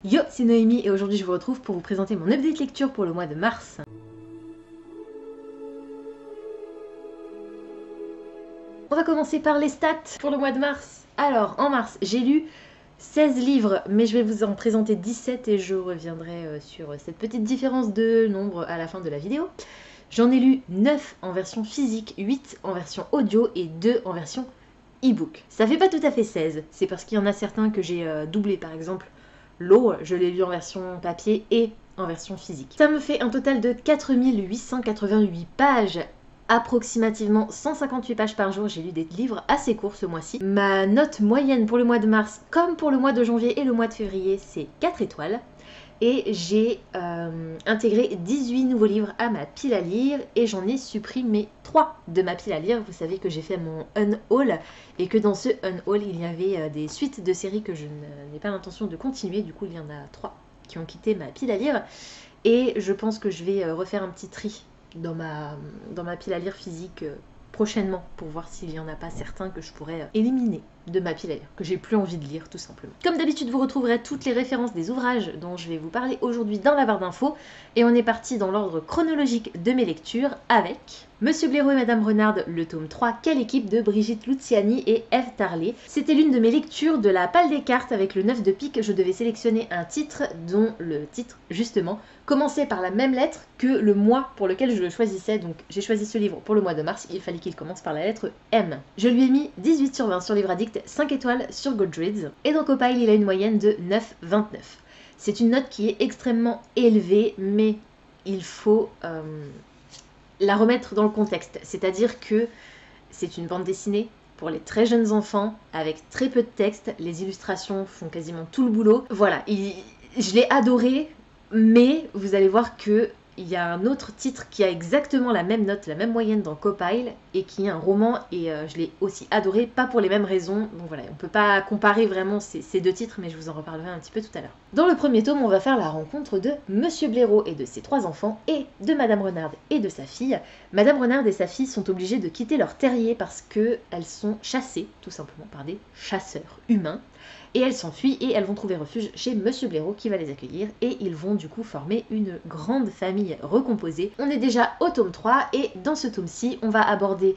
Yo, c'est Noémie et aujourd'hui je vous retrouve pour vous présenter mon update lecture pour le mois de mars. On va commencer par les stats pour le mois de mars. Alors, en mars, j'ai lu 16 livres, mais je vais vous en présenter 17 et je reviendrai sur cette petite différence de nombre à la fin de la vidéo. J'en ai lu 9 en version physique, 8 en version audio et 2 en version e-book. Ça fait pas tout à fait 16, c'est parce qu'il y en a certains que j'ai doublé, par exemple L'eau, je l'ai lu en version papier et en version physique. Ça me fait un total de 4888 pages, approximativement 158 pages par jour. J'ai lu des livres assez courts ce mois-ci. Ma note moyenne pour le mois de mars, comme pour le mois de janvier et le mois de février, c'est 4 étoiles. Et j'ai intégré 18 nouveaux livres à ma pile à lire et j'en ai supprimé 3 de ma pile à lire. Vous savez que j'ai fait mon unhaul et que dans ce unhaul il y avait des suites de séries que je n'ai pas l'intention de continuer. Du coup il y en a 3 qui ont quitté ma pile à lire et je pense que je vais refaire un petit tri dans ma pile à lire physique prochainement pour voir s'il n'y en a pas certains que je pourrais éliminer de ma pile à lire, que j'ai plus envie de lire tout simplement. Comme d'habitude, vous retrouverez toutes les références des ouvrages dont je vais vous parler aujourd'hui dans la barre d'infos et on est parti dans l'ordre chronologique de mes lectures avec Monsieur Blaireau et Madame Renard, le tome 3, Quelle équipe de Brigitte Luciani et Eve Tarlet. C'était l'une de mes lectures de la Palle des cartes avec le 9 de pique. Je devais sélectionner un titre dont le titre, justement, commençait par la même lettre que le mois pour lequel je le choisissais. Donc j'ai choisi ce livre pour le mois de mars, il fallait qu'il commence par la lettre M. Je lui ai mis 18 sur 20 sur Livre Addict, 5 étoiles sur Goodreads et dans Copile il a une moyenne de 9,29. C'est une note qui est extrêmement élevée, mais il faut la remettre dans le contexte, c'est-à-dire que c'est une bande dessinée pour les très jeunes enfants avec très peu de texte, les illustrations font quasiment tout le boulot. Voilà, je l'ai adoré, mais vous allez voir que il y a un autre titre qui a exactement la même note, la même moyenne dans Copile et qui est un roman et je l'ai aussi adoré, pas pour les mêmes raisons. Donc voilà, on peut pas comparer vraiment ces deux titres, mais je vous en reparlerai un petit peu tout à l'heure. Dans le premier tome, on va faire la rencontre de Monsieur Blaireau et de ses 3 enfants et de Madame Renard et de sa fille. Madame Renard et sa fille sont obligées de quitter leur terrier parce qu'elles sont chassées, tout simplement, par des chasseurs humains. Et elles s'enfuient et elles vont trouver refuge chez Monsieur Blaireau qui va les accueillir et ils vont du coup former une grande famille recomposée. On est déjà au tome 3 et dans ce tome-ci, on va aborder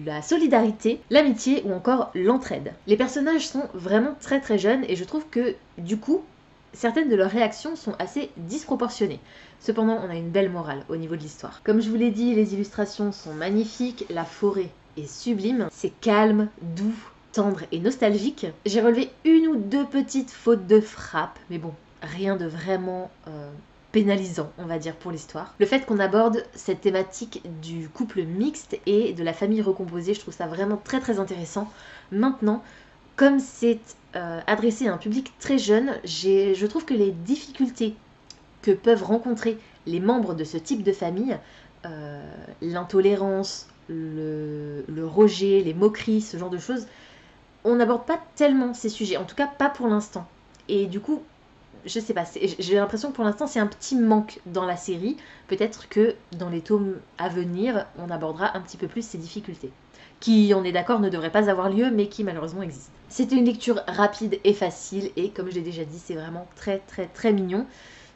la solidarité, l'amitié ou encore l'entraide. Les personnages sont vraiment très très jeunes et je trouve que du coup, certaines de leurs réactions sont assez disproportionnées. Cependant, on a une belle morale au niveau de l'histoire. Comme je vous l'ai dit, les illustrations sont magnifiques, la forêt est sublime, c'est calme, doux, tendre et nostalgique. J'ai relevé une ou deux petites fautes de frappe, mais bon, rien de vraiment pénalisant, on va dire, pour l'histoire. Le fait qu'on aborde cette thématique du couple mixte et de la famille recomposée, je trouve ça vraiment très très intéressant. Maintenant, comme c'est adressé à un public très jeune, je trouve que les difficultés que peuvent rencontrer les membres de ce type de famille, l'intolérance, le rejet, les moqueries, ce genre de choses, on n'aborde pas tellement ces sujets, en tout cas pas pour l'instant. Et du coup, je sais pas, j'ai l'impression que pour l'instant c'est un petit manque dans la série. Peut-être que dans les tomes à venir, on abordera un petit peu plus ces difficultés. Qui, on est d'accord, ne devraient pas avoir lieu, mais qui malheureusement existent. C'était une lecture rapide et facile, et comme je l'ai déjà dit, c'est vraiment très très très mignon.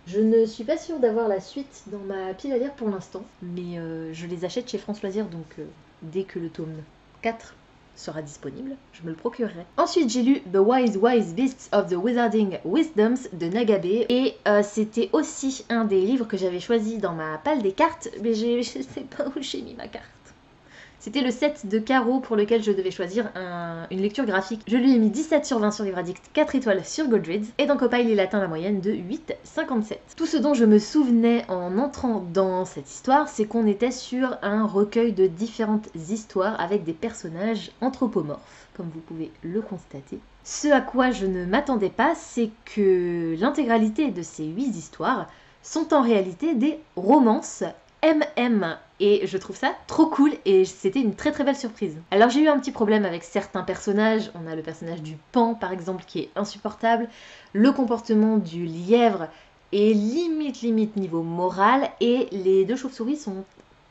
Je ne suis pas sûre d'avoir la suite dans ma pile à lire pour l'instant, mais je les achète chez France Loisirs, donc dès que le tome 4 sera disponible, je me le procurerai. Ensuite, j'ai lu The Wise Beasts of the Wizarding Wisdoms de Nagabe et c'était aussi un des livres que j'avais choisi dans ma palle des cartes, mais je sais pas où j'ai mis ma carte. C'était le set de carreaux pour lequel je devais choisir une lecture graphique. Je lui ai mis 17 sur 20 sur Livre Addict, 4 étoiles sur Goodreads, et dans Copile il atteint la moyenne de 8,57. Tout ce dont je me souvenais en entrant dans cette histoire, c'est qu'on était sur un recueil de différentes histoires avec des personnages anthropomorphes, comme vous pouvez le constater. Ce à quoi je ne m'attendais pas, c'est que l'intégralité de ces 8 histoires sont en réalité des romances MM et je trouve ça trop cool et c'était une très très belle surprise. Alors j'ai eu un petit problème avec certains personnages, on a le personnage du pan par exemple qui est insupportable, le comportement du lièvre est limite niveau moral et les deux chauves-souris sont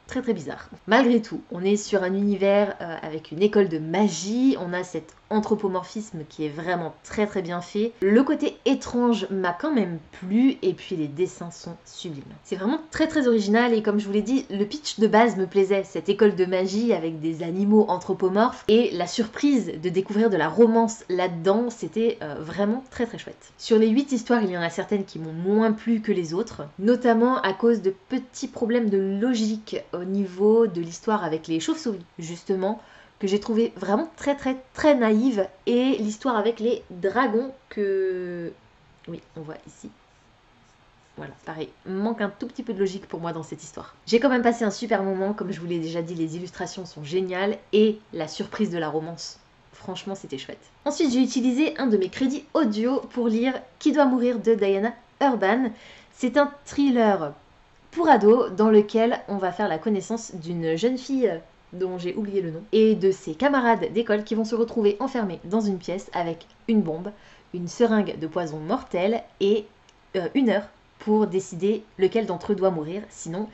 très très bizarre. Malgré tout, on est sur un univers avec une école de magie, on a cet anthropomorphisme qui est vraiment très très bien fait. Le côté étrange m'a quand même plu et puis les dessins sont sublimes. C'est vraiment très très original et comme je vous l'ai dit, le pitch de base me plaisait, cette école de magie avec des animaux anthropomorphes et la surprise de découvrir de la romance là-dedans, c'était vraiment très très chouette. Sur les 8 histoires, il y en a certaines qui m'ont moins plu que les autres, notamment à cause de petits problèmes de logique au niveau de l'histoire avec les chauves-souris, justement, que j'ai trouvé vraiment très très très naïve, et l'histoire avec les dragons que... Oui, on voit ici. Voilà, pareil, manque un tout petit peu de logique pour moi dans cette histoire. J'ai quand même passé un super moment, comme je vous l'ai déjà dit, les illustrations sont géniales, et la surprise de la romance, franchement c'était chouette. Ensuite j'ai utilisé un de mes crédits audio pour lire Qui doit mourir de Diana Urban. C'est un thriller pour ados dans lequel on va faire la connaissance d'une jeune fille dont j'ai oublié le nom, et de ses camarades d'école qui vont se retrouver enfermés dans une pièce avec une bombe, une seringue de poison mortel et 1 heure pour décider lequel d'entre eux doit mourir, sinon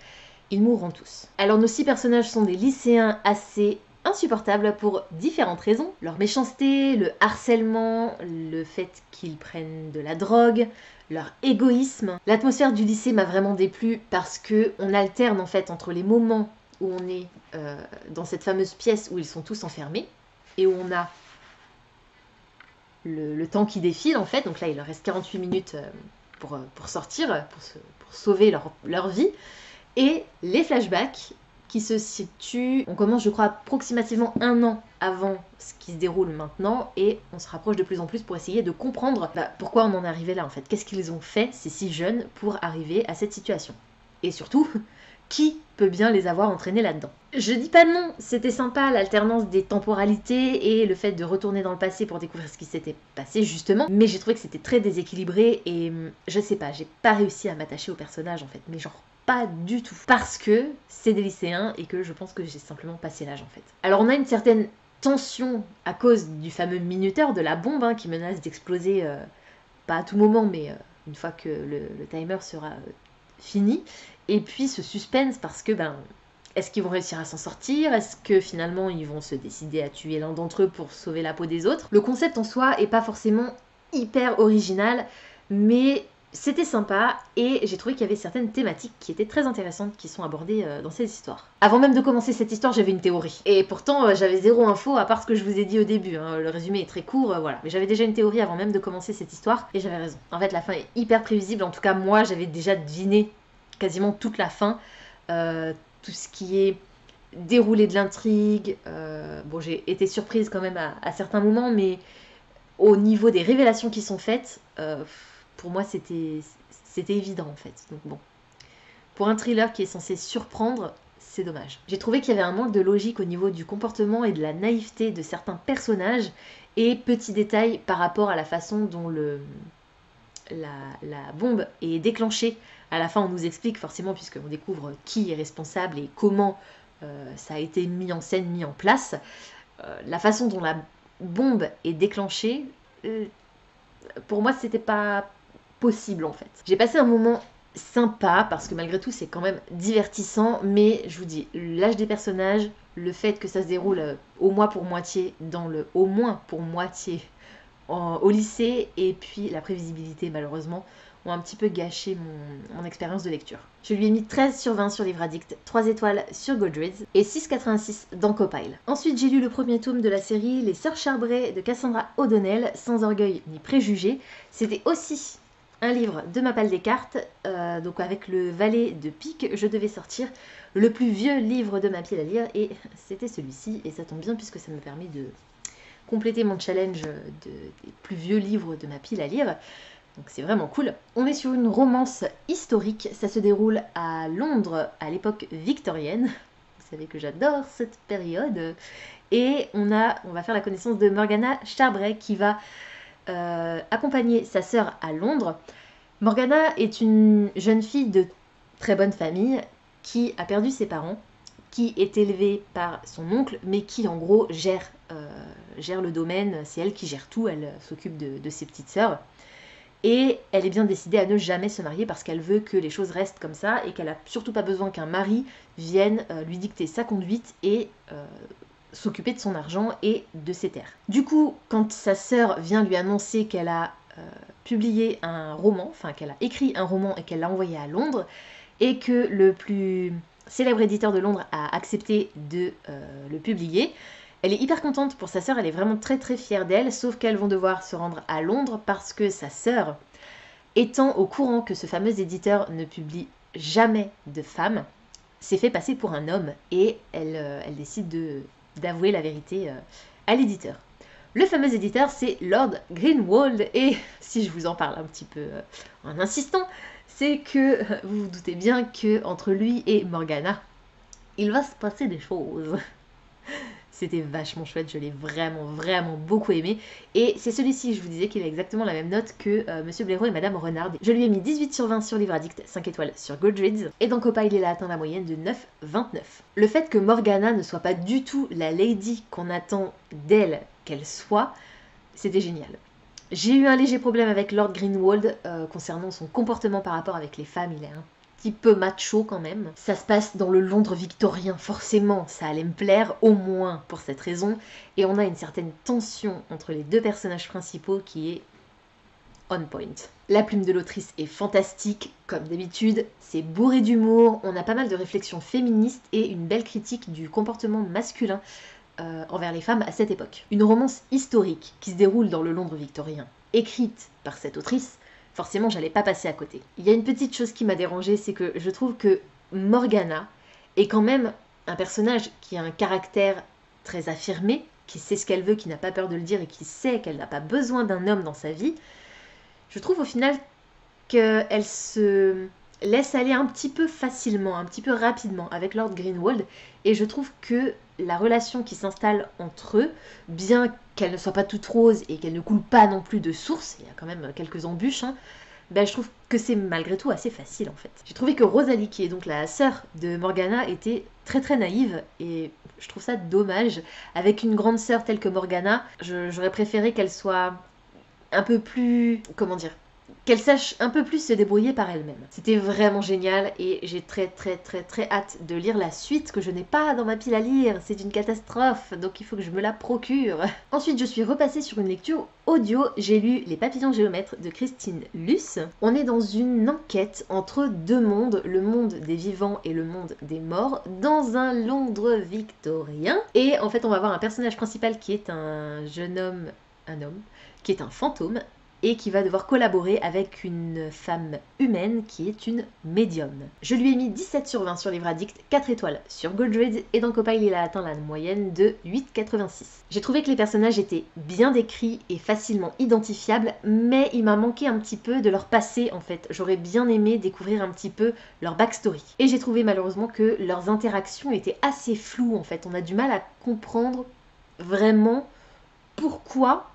ils mourront tous. Alors nos 6 personnages sont des lycéens assez insupportables pour différentes raisons. Leur méchanceté, le harcèlement, le fait qu'ils prennent de la drogue, leur égoïsme. L'atmosphère du lycée m'a vraiment déplu parce que on alterne en fait entre les moments où on est dans cette fameuse pièce où ils sont tous enfermés et où on a le temps qui défile en fait. Donc là il leur reste 48 minutes pour sortir, pour sauver leur vie. Et les flashbacks qui se situent, on commence je crois approximativement 1 an avant ce qui se déroule maintenant, et on se rapproche de plus en plus pour essayer de comprendre pourquoi on en est arrivé là en fait. Qu'est-ce qu'ils ont fait ces 6 jeunes pour arriver à cette situation? Et surtout, qui peut bien les avoir entraînés là-dedans? Je dis pas non, c'était sympa l'alternance des temporalités et le fait de retourner dans le passé pour découvrir ce qui s'était passé justement, mais j'ai trouvé que c'était très déséquilibré et je sais pas, j'ai pas réussi à m'attacher au personnage en fait, mais genre pas du tout, parce que c'est des lycéens et que je pense que j'ai simplement passé l'âge en fait. Alors on a une certaine tension à cause du fameux minuteur de la bombe qui menace d'exploser, pas à tout moment, mais une fois que le timer sera fini. Et puis ce suspense parce que est-ce qu'ils vont réussir à s'en sortir? Est-ce que finalement ils vont se décider à tuer l'un d'entre eux pour sauver la peau des autres? Le concept en soi est pas forcément hyper original, mais c'était sympa et j'ai trouvé qu'il y avait certaines thématiques qui étaient très intéressantes qui sont abordées dans ces histoires. Avant même de commencer cette histoire, j'avais une théorie. Et pourtant, j'avais 0 info à part ce que je vous ai dit au début. Le résumé est très court, voilà. Mais j'avais déjà une théorie avant même de commencer cette histoire et j'avais raison. En fait, la fin est hyper prévisible. En tout cas, moi, j'avais déjà deviné quasiment toute la fin. Tout ce qui est déroulé de l'intrigue. Bon, j'ai été surprise quand même à certains moments, mais au niveau des révélations qui sont faites, pour moi c'était évident en fait. Donc bon, pour un thriller qui est censé surprendre, c'est dommage. J'ai trouvé qu'il y avait un manque de logique au niveau du comportement et de la naïveté de certains personnages, et petit détail par rapport à la façon dont la bombe est déclenchée. À la fin on nous explique forcément, puisqu'on découvre qui est responsable et comment ça a été mis en scène, mis en place. La façon dont la bombe est déclenchée, pour moi c'était pas possible en fait. J'ai passé un moment sympa parce que malgré tout c'est quand même divertissant, mais je vous dis, l'âge des personnages, le fait que ça se déroule au moins pour moitié au lycée, et puis la prévisibilité malheureusement ont un petit peu gâché mon expérience de lecture. Je lui ai mis 13 sur 20 sur Livre Addict, 3 étoiles sur Goodreads et 6,86 dans Copile. Ensuite j'ai lu le premier tome de la série Les Sœurs Charbret de Cassandra O'Donnell, Sans orgueil ni préjugés. C'était aussi un livre de ma palle des cartes, donc avec le valet de pique, je devais sortir le plus vieux livre de ma pile à lire, et c'était celui-ci, et ça tombe bien puisque ça me permet de compléter mon challenge des plus vieux livres de ma pile à lire. Donc c'est vraiment cool. On est sur une romance historique, ça se déroule à Londres à l'époque victorienne. Vous savez que j'adore cette période. Et on va faire la connaissance de Morgana Charbret qui va accompagner sa sœur à Londres. Morgana est une jeune fille de très bonne famille qui a perdu ses parents, qui est élevée par son oncle, mais qui en gros gère le domaine. C'est elle qui gère tout, elle s'occupe de ses petites sœurs. Et elle est bien décidée à ne jamais se marier parce qu'elle veut que les choses restent comme ça et qu'elle a surtout pas besoin qu'un mari vienne lui dicter sa conduite et s'occuper de son argent et de ses terres. Du coup, quand sa sœur vient lui annoncer qu'elle a publié un roman, enfin qu'elle a écrit un roman et qu'elle l'a envoyé à Londres, et que le plus célèbre éditeur de Londres a accepté de le publier, elle est hyper contente pour sa sœur, elle est vraiment très très fière d'elle, sauf qu'elles vont devoir se rendre à Londres parce que sa sœur, étant au courant que ce fameux éditeur ne publie jamais de femmes, s'est fait passer pour un homme et elle décide d'avouer la vérité à l'éditeur. Le fameux éditeur, c'est Lord Greenwald, et si je vous en parle un petit peu en insistant, c'est que vous vous doutez bien que entre lui et Morgana, il va se passer des choses. C'était vachement chouette, je l'ai vraiment, vraiment beaucoup aimé. Et c'est celui-ci, je vous disais qu'il a exactement la même note que Monsieur Blaireau et Madame Renard. Je lui ai mis 18 sur 20 sur Livre Addict, 5 étoiles sur Goodreads. Et dans Copa, il a atteint la moyenne de 9,29. Le fait que Morgana ne soit pas du tout la lady qu'on attend d'elle qu'elle soit, c'était génial. J'ai eu un léger problème avec Lord Greenwald concernant son comportement par rapport avec les femmes. Il est un petit peu macho quand même. Ça se passe dans le Londres victorien, forcément, ça allait me plaire, au moins pour cette raison. Et on a une certaine tension entre les deux personnages principaux qui est on point. La plume de l'autrice est fantastique, comme d'habitude, c'est bourré d'humour, on a pas mal de réflexions féministes et une belle critique du comportement masculin envers les femmes à cette époque. Une romance historique qui se déroule dans le Londres victorien, écrite par cette autrice, forcément j'allais pas passer à côté. Il y a une petite chose qui m'a dérangée, c'est que je trouve que Morgana est quand même un personnage qui a un caractère très affirmé, qui sait ce qu'elle veut, qui n'a pas peur de le dire et qui sait qu'elle n'a pas besoin d'un homme dans sa vie. Je trouve au final qu'elle se laisse aller un petit peu facilement, un petit peu rapidement avec Lord Greenwald, et je trouve que la relation qui s'installe entre eux, bien qu'elle ne soit pas toute rose et qu'elle ne coule pas non plus de source, il y a quand même quelques embûches, ben je trouve que c'est malgré tout assez facile en fait. J'ai trouvé que Rosalie, qui est donc la sœur de Morgana, était très très naïve et je trouve ça dommage. Avec une grande sœur telle que Morgana, j'aurais préféré qu'elle soit un peu plus, comment dire, qu'elle sache un peu plus se débrouiller par elle-même. C'était vraiment génial et j'ai très très très très hâte de lire la suite que je n'ai pas dans ma pile à lire. C'est une catastrophe, donc il faut que je me la procure. Ensuite, je suis repassée sur une lecture audio. J'ai lu Les papillons géomètres de Christine Luce. On est dans une enquête entre deux mondes, le monde des vivants et le monde des morts, dans un Londres victorien. Et en fait, on va avoir un personnage principal qui est un jeune homme, qui est un fantôme, et qui va devoir collaborer avec une femme humaine qui est une médium. Je lui ai mis 17 sur 20 sur Livre Addict, 4 étoiles sur Goodreads, et dans Copile il a atteint la moyenne de 8,86. J'ai trouvé que les personnages étaient bien décrits et facilement identifiables, mais il m'a manqué un petit peu de leur passé en fait. J'aurais bien aimé découvrir un petit peu leur backstory. Et j'ai trouvé malheureusement que leurs interactions étaient assez floues en fait. On a du mal à comprendre vraiment pourquoi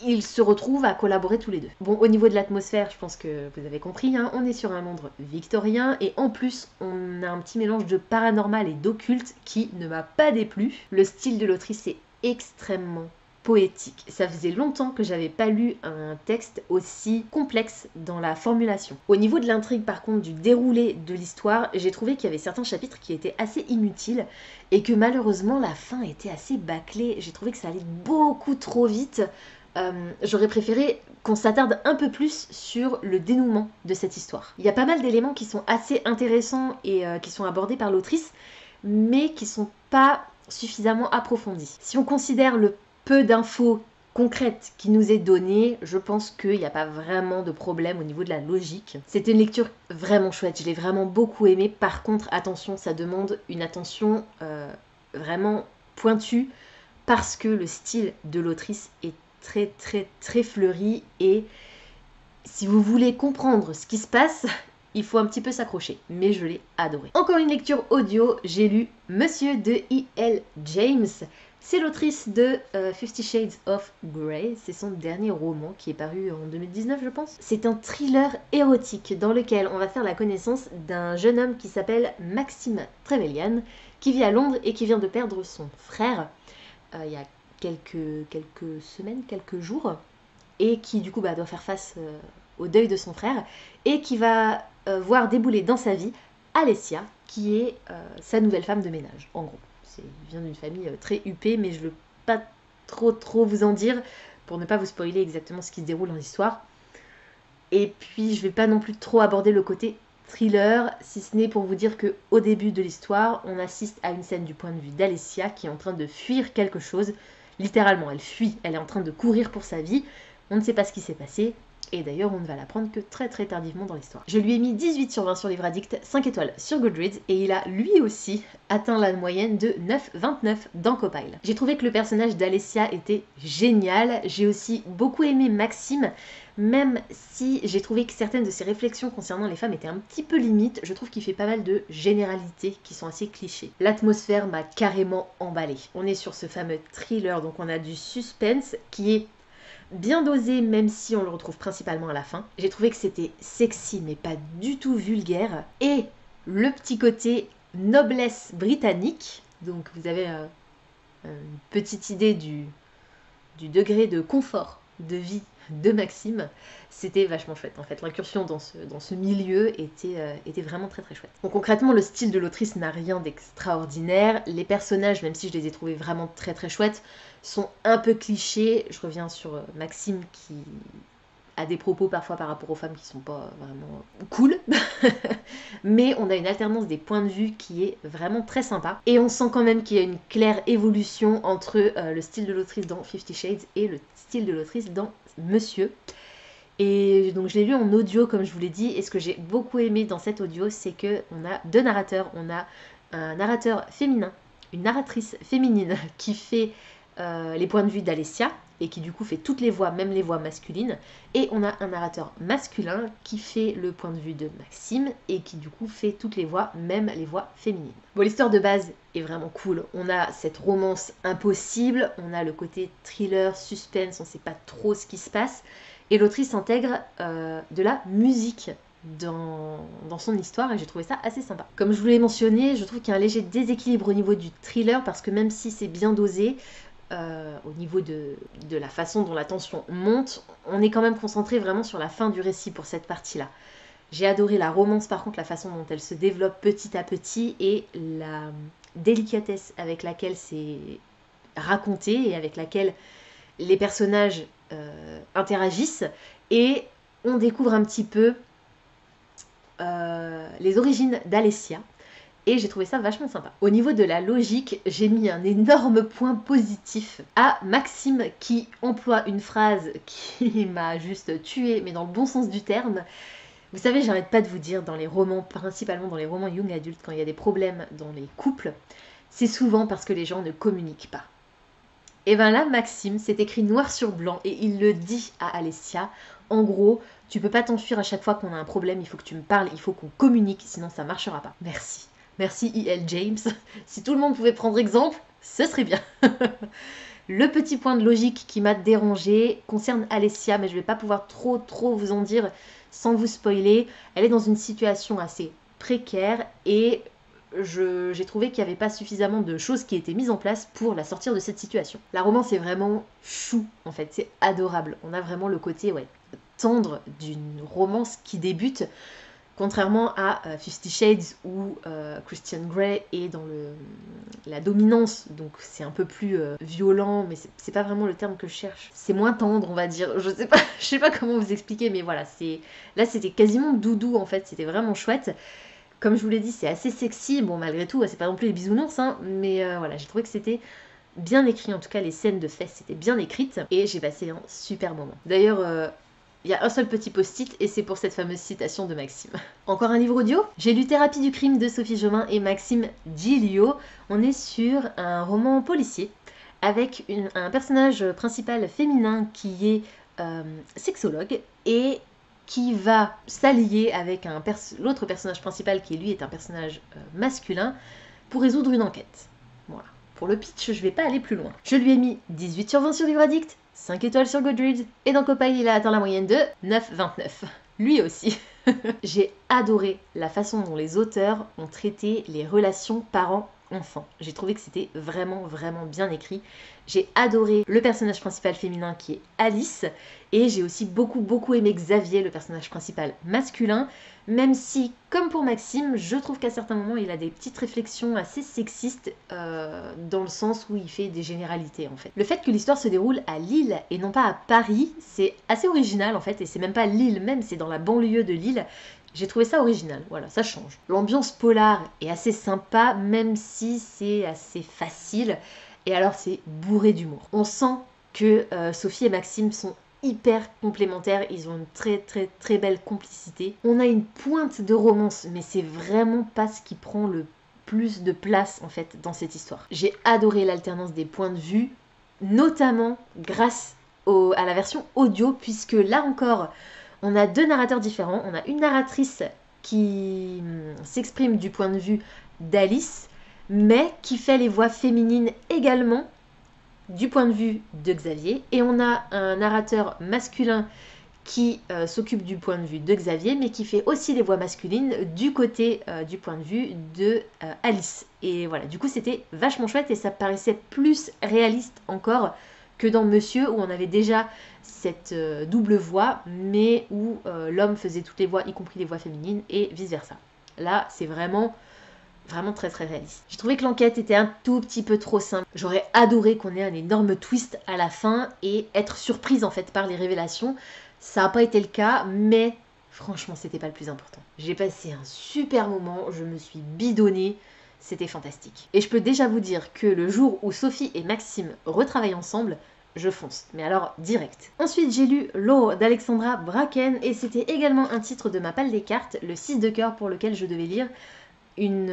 ils se retrouvent à collaborer tous les deux. Bon, au niveau de l'atmosphère, je pense que vous avez compris, on est sur un Londres victorien, et en plus, on a un petit mélange de paranormal et d'occulte qui ne m'a pas déplu. Le style de l'autrice est extrêmement poétique. Ça faisait longtemps que j'avais pas lu un texte aussi complexe dans la formulation. Au niveau de l'intrigue, par contre, du déroulé de l'histoire, j'ai trouvé qu'il y avait certains chapitres qui étaient assez inutiles et que malheureusement la fin était assez bâclée. J'ai trouvé que ça allait beaucoup trop vite. J'aurais préféré qu'on s'attarde un peu plus sur le dénouement de cette histoire. Il y a pas mal d'éléments qui sont assez intéressants et qui sont abordés par l'autrice, mais qui sont pas suffisamment approfondis. Si on considère le peu d'infos concrètes qui nous est donnée, je pense qu'il n'y a pas vraiment de problème au niveau de la logique. C'était une lecture vraiment chouette, je l'ai vraiment beaucoup aimée. Par contre, attention, ça demande une attention vraiment pointue parce que le style de l'autrice est très très très fleuri et si vous voulez comprendre ce qui se passe, il faut un petit peu s'accrocher, mais je l'ai adoré. Encore une lecture audio, j'ai lu Monsieur de E.L. James. C'est l'autrice de 50 Shades of Grey, c'est son dernier roman qui est paru en 2019 je pense. C'est un thriller érotique dans lequel on va faire la connaissance d'un jeune homme qui s'appelle Maxime Trevelyan, qui vit à Londres et qui vient de perdre son frère il y a quelques semaines, quelques jours. et qui du coup doit faire face au deuil de son frère, et qui va voir débouler dans sa vie Alessia, qui est sa nouvelle femme de ménage, en gros. Il vient d'une famille très huppée, mais je ne veux pas trop vous en dire, pour ne pas vous spoiler exactement ce qui se déroule dans l'histoire. Et puis je vais pas non plus trop aborder le côté thriller, si ce n'est pour vous dire que au début de l'histoire, on assiste à une scène du point de vue d'Alessia qui est en train de fuir quelque chose. Littéralement, elle fuit, elle est en train de courir pour sa vie. On ne sait pas ce qui s'est passé. Et d'ailleurs, on ne va l'apprendre que très tardivement dans l'histoire. Je lui ai mis 18 sur 20 sur Livre Addict, 5 étoiles sur Goodreads, et il a lui aussi atteint la moyenne de 9,29 dans Copile. J'ai trouvé que le personnage d'Alessia était génial. J'ai aussi beaucoup aimé Maxime, même si j'ai trouvé que certaines de ses réflexions concernant les femmes étaient un petit peu limites. Je trouve qu'il fait pas mal de généralités qui sont assez clichés. L'atmosphère m'a carrément emballée. On est sur ce fameux thriller, donc on a du suspense qui est bien dosé, même si on le retrouve principalement à la fin. J'ai trouvé que c'était sexy, mais pas du tout vulgaire. Et le petit côté noblesse britannique, donc vous avez une petite idée du degré de confort de vie de Maxime, c'était vachement chouette en fait. L'incursion dans ce milieu était vraiment très chouette. Donc concrètement, le style de l'autrice n'a rien d'extraordinaire. Les personnages, même si je les ai trouvés vraiment très chouettes, sont un peu clichés. Je reviens sur Maxime qui a des propos parfois par rapport aux femmes qui sont pas vraiment cool. Mais on a une alternance des points de vue qui est vraiment très sympa. Et on sent quand même qu'il y a une claire évolution entre le style de l'autrice dans 50 Shades et le style de l'autrice dans Monsieur. Et donc je l'ai lu en audio comme je vous l'ai dit, et ce que j'ai beaucoup aimé dans cet audio, c'est que on a deux narrateurs. On a un narrateur féminin, une narratrice féminine qui fait les points de vue d'Alessia, et qui du coup fait toutes les voix, même les voix masculines, et on a un narrateur masculin qui fait le point de vue de Maxime, et qui du coup fait toutes les voix, même les voix féminines. Bon, l'histoire de base est vraiment cool. On a cette romance impossible, on a le côté thriller, suspense, on sait pas trop ce qui se passe, et l'autrice intègre de la musique dans son histoire, et j'ai trouvé ça assez sympa. Comme je vous l'ai mentionné, je trouve qu'il y a un léger déséquilibre au niveau du thriller, parce que même si c'est bien dosé, au niveau de la façon dont la tension monte, on est quand même concentré vraiment sur la fin du récit pour cette partie-là. J'ai adoré la romance, par contre, la façon dont elle se développe petit à petit, et la délicatesse avec laquelle c'est raconté, et avec laquelle les personnages interagissent, et on découvre un petit peu les origines d'Alessia. Et j'ai trouvé ça vachement sympa. Au niveau de la logique, j'ai mis un énorme point positif à Maxime qui emploie une phrase qui m'a juste tuée, mais dans le bon sens du terme. Vous savez, j'arrête pas de vous dire dans les romans, principalement dans les romans young adultes, quand il y a des problèmes dans les couples, c'est souvent parce que les gens ne communiquent pas. Et bien là, Maxime, c'est écrit noir sur blanc et il le dit à Alessia. En gros, tu peux pas t'enfuir à chaque fois qu'on a un problème, il faut que tu me parles, il faut qu'on communique, sinon ça marchera pas. Merci. Merci E.L. James. Si tout le monde pouvait prendre exemple, ce serait bien. Le petit point de logique qui m'a dérangé concerne Alessia, mais je ne vais pas pouvoir trop vous en dire sans vous spoiler. Elle est dans une situation assez précaire et j'ai trouvé qu'il n'y avait pas suffisamment de choses qui étaient mises en place pour la sortir de cette situation. La romance est vraiment chou, en fait, c'est adorable. On a vraiment le côté tendre d'une romance qui débute. Contrairement à 50 Shades où Christian Grey est dans la dominance, donc c'est un peu plus violent, mais c'est pas vraiment le terme que je cherche. C'est moins tendre, on va dire. Je sais pas comment vous expliquer, mais voilà, là c'était quasiment doudou en fait, c'était vraiment chouette. Comme je vous l'ai dit, c'est assez sexy. Bon, malgré tout, c'est pas non plus les bisounours, hein, mais voilà, j'ai trouvé que c'était bien écrit. En tout cas, les scènes de fesses étaient bien écrites et j'ai passé un super moment. D'ailleurs, il y a un seul petit post-it et c'est pour cette fameuse citation de Maxime. Encore un livre audio. J'ai lu Thérapie du crime de Sophie Jomain et Maxime Giglio. On est sur un roman policier avec un personnage principal féminin qui est sexologue et qui va s'allier avec l'autre personnage principal qui lui est un personnage masculin pour résoudre une enquête. Voilà. Pour le pitch, je vais pas aller plus loin. Je lui ai mis 18 sur 20 sur Livre Addict, 5 étoiles sur Goodreads, et dans Copile, il a atteint la moyenne de 9,29. Lui aussi. J'ai adoré la façon dont les auteurs ont traité les relations parents enfant. J'ai trouvé que c'était vraiment bien écrit. J'ai adoré le personnage principal féminin qui est Alice, et j'ai aussi beaucoup aimé Xavier, le personnage principal masculin, même si, comme pour Maxime, je trouve qu'à certains moments il a des petites réflexions assez sexistes, dans le sens où il fait des généralités en fait. Le fait que l'histoire se déroule à Lille et non pas à Paris, c'est assez original en fait, et c'est même pas Lille même, c'est dans la banlieue de Lille. J'ai trouvé ça original, voilà, ça change. L'ambiance polar est assez sympa, même si c'est assez facile, et alors c'est bourré d'humour. On sent que Sophie et Maxime sont hyper complémentaires, ils ont une très belle complicité. On a une pointe de romance, mais c'est vraiment pas ce qui prend le plus de place en fait dans cette histoire. J'ai adoré l'alternance des points de vue, notamment grâce à la version audio, puisque là encore, on a deux narrateurs différents. On a une narratrice qui s'exprime du point de vue d'Alice, mais qui fait les voix féminines également du point de vue de Xavier. Et on a un narrateur masculin qui s'occupe du point de vue de Xavier, mais qui fait aussi les voix masculines du côté du point de vue de Alice. Et voilà, du coup c'était vachement chouette et ça paraissait plus réaliste encore que dans Monsieur, où on avait déjà cette double voix, mais où l'homme faisait toutes les voix, y compris les voix féminines, et vice-versa. Là, c'est vraiment très réaliste. J'ai trouvé que l'enquête était un tout petit peu trop simple. J'aurais adoré qu'on ait un énorme twist à la fin et être surprise en fait par les révélations. Ça n'a pas été le cas, mais franchement, c'était pas le plus important. J'ai passé un super moment, je me suis bidonnée. C'était fantastique. Et je peux déjà vous dire que le jour où Sophie et Maxime retravaillent ensemble, je fonce. Mais alors, direct. Ensuite, j'ai lu Law d'Alexandra Bracken, et c'était également un titre de ma palle des cartes, le 6 de cœur, pour lequel je devais lire une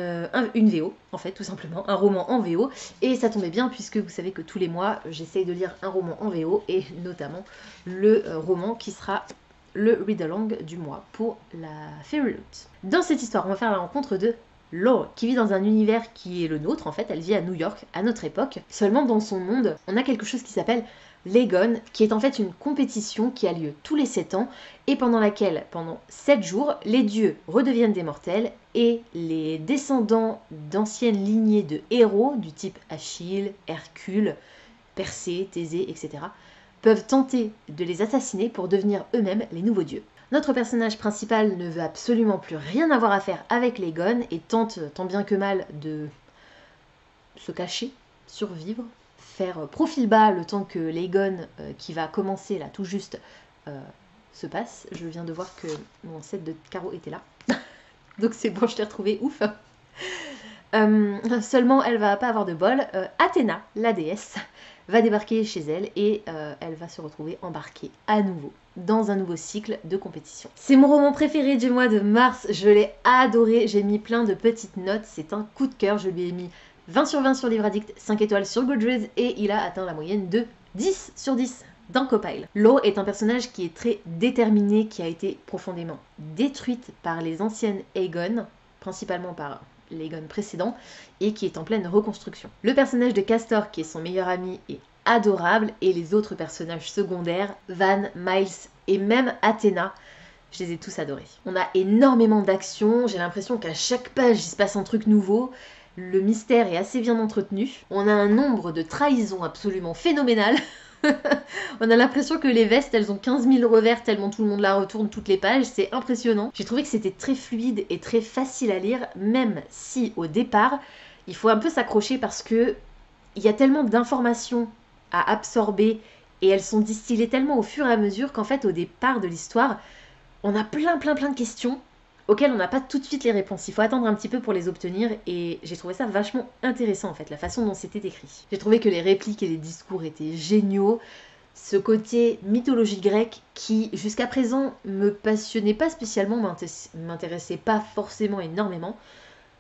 VO, en fait, tout simplement, un roman en VO. Et ça tombait bien, puisque vous savez que tous les mois, j'essaye de lire un roman en VO, et notamment le roman qui sera le read-along du mois pour la Fairy Loot. Dans cette histoire, on va faire la rencontre de Law, qui vit dans un univers qui est le nôtre, en fait, elle vit à New York, à notre époque. Seulement dans son monde, on a quelque chose qui s'appelle l'Aegon, qui est en fait une compétition qui a lieu tous les 7 ans, et pendant laquelle, pendant 7 jours, les dieux redeviennent des mortels, et les descendants d'anciennes lignées de héros, du type Achille, Hercule, Persée, Thésée, etc., peuvent tenter de les assassiner pour devenir eux-mêmes les nouveaux dieux. Notre personnage principal ne veut absolument plus rien avoir à faire avec l'Aegon et tente tant bien que mal de se cacher, survivre, faire profil bas le temps que l'Aegon qui va commencer là tout juste se passe. Je viens de voir que mon set de carreaux était là. Donc c'est bon, je t'ai retrouvé, ouf. Seulement elle va pas avoir de bol. Athéna, la déesse, va débarquer chez elle et elle va se retrouver embarquée à nouveau dans un nouveau cycle de compétition. C'est mon roman préféré du mois de mars, je l'ai adoré, j'ai mis plein de petites notes, c'est un coup de cœur, je lui ai mis 20 sur 20 sur Livre Addict, 5 étoiles sur Goodreads et il a atteint la moyenne de 10 sur 10 dans Copile. Law est un personnage qui est très déterminé, qui a été profondément détruite par les anciennes Aegon, principalement par l'Aegon précédent, et qui est en pleine reconstruction. Le personnage de Castor, qui est son meilleur ami, est adorable, et les autres personnages secondaires, Van, Miles et même Athéna, je les ai tous adorés. On a énormément d'actions, j'ai l'impression qu'à chaque page il se passe un truc nouveau, le mystère est assez bien entretenu, on a un nombre de trahisons absolument phénoménal. On a l'impression que les vestes, elles ont 15 000 revers tellement tout le monde la retourne toutes les pages, c'est impressionnant. J'ai trouvé que c'était très fluide et très facile à lire, même si au départ, il faut un peu s'accrocher parce que il y a tellement d'informations à absorber et elles sont distillées tellement au fur et à mesure qu'en fait au départ de l'histoire, on a plein de questions auxquelles on n'a pas tout de suite les réponses. Il faut attendre un petit peu pour les obtenir et j'ai trouvé ça vachement intéressant en fait, la façon dont c'était écrit. J'ai trouvé que les répliques et les discours étaient géniaux. Ce côté mythologie grecque qui jusqu'à présent me passionnait pas spécialement, m'intéressait pas forcément énormément,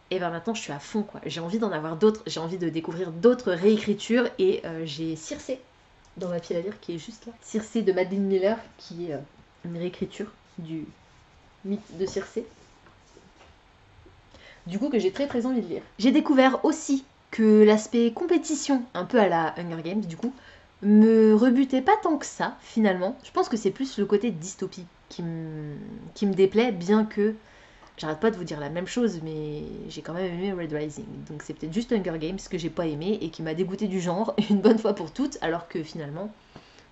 et ben maintenant je suis à fond quoi. J'ai envie d'en avoir d'autres, j'ai envie de découvrir d'autres réécritures et j'ai Circé dans ma pile à lire qui est juste là. Circé de Madeline Miller qui est une réécriture du mythe de Circé. Du coup que j'ai très envie de lire. J'ai découvert aussi que l'aspect compétition, un peu à la Hunger Games du coup, me rebutait pas tant que ça finalement. Je pense que c'est plus le côté dystopie qui me déplaît, bien que j'arrête pas de vous dire la même chose, mais j'ai quand même aimé Red Rising. Donc c'est peut-être juste Hunger Games que j'ai pas aimé et qui m'a dégoûté du genre une bonne fois pour toutes, alors que finalement,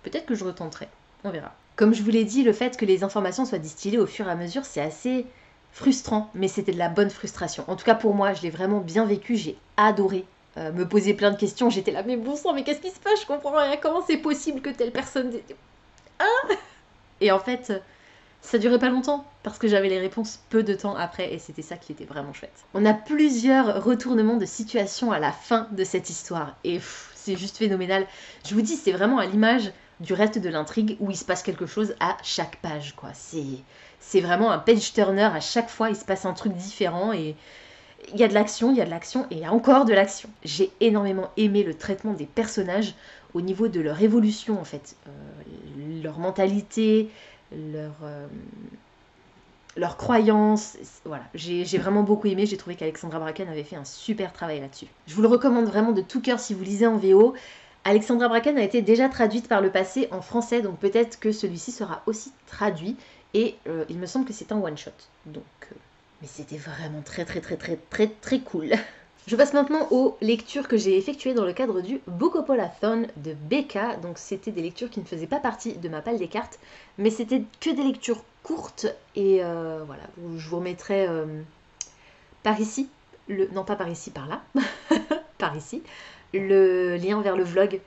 peut-être que je retenterai. On verra. Comme je vous l'ai dit, le fait que les informations soient distillées au fur et à mesure, c'est assez frustrant, mais c'était de la bonne frustration. En tout cas pour moi, je l'ai vraiment bien vécu, j'ai adoré me poser plein de questions. J'étais là, mais bon sang, mais qu'est-ce qui se passe? Je comprends rien, comment c'est possible que telle personne... Ah, et en fait, ça durait pas longtemps, parce que j'avais les réponses peu de temps après, et c'était ça qui était vraiment chouette. On a plusieurs retournements de situation à la fin de cette histoire, et c'est juste phénoménal. Je vous dis, c'est vraiment à l'image du reste de l'intrigue, où il se passe quelque chose à chaque page, quoi. C'est vraiment un page-turner, à chaque fois, il se passe un truc différent, et il y a de l'action, il y a de l'action, et il y a encore de l'action. J'ai énormément aimé le traitement des personnages, au niveau de leur évolution, en fait. Leur mentalité, leurs croyances, voilà, j'ai vraiment beaucoup aimé, j'ai trouvé qu'Alexandra Bracken avait fait un super travail là-dessus. Je vous le recommande vraiment de tout cœur si vous lisez en VO. Alexandra Bracken a été déjà traduite par le passé en français, donc peut-être que celui-ci sera aussi traduit, et il me semble que c'est un one-shot, donc... mais c'était vraiment très cool. Je passe maintenant aux lectures que j'ai effectuées dans le cadre du Bookopolathon de Becca. Donc c'était des lectures qui ne faisaient pas partie de ma palle des cartes, mais c'était que des lectures courtes. Et voilà, je vous remettrai par ici, non pas par ici, par là, par ici, le lien vers le vlog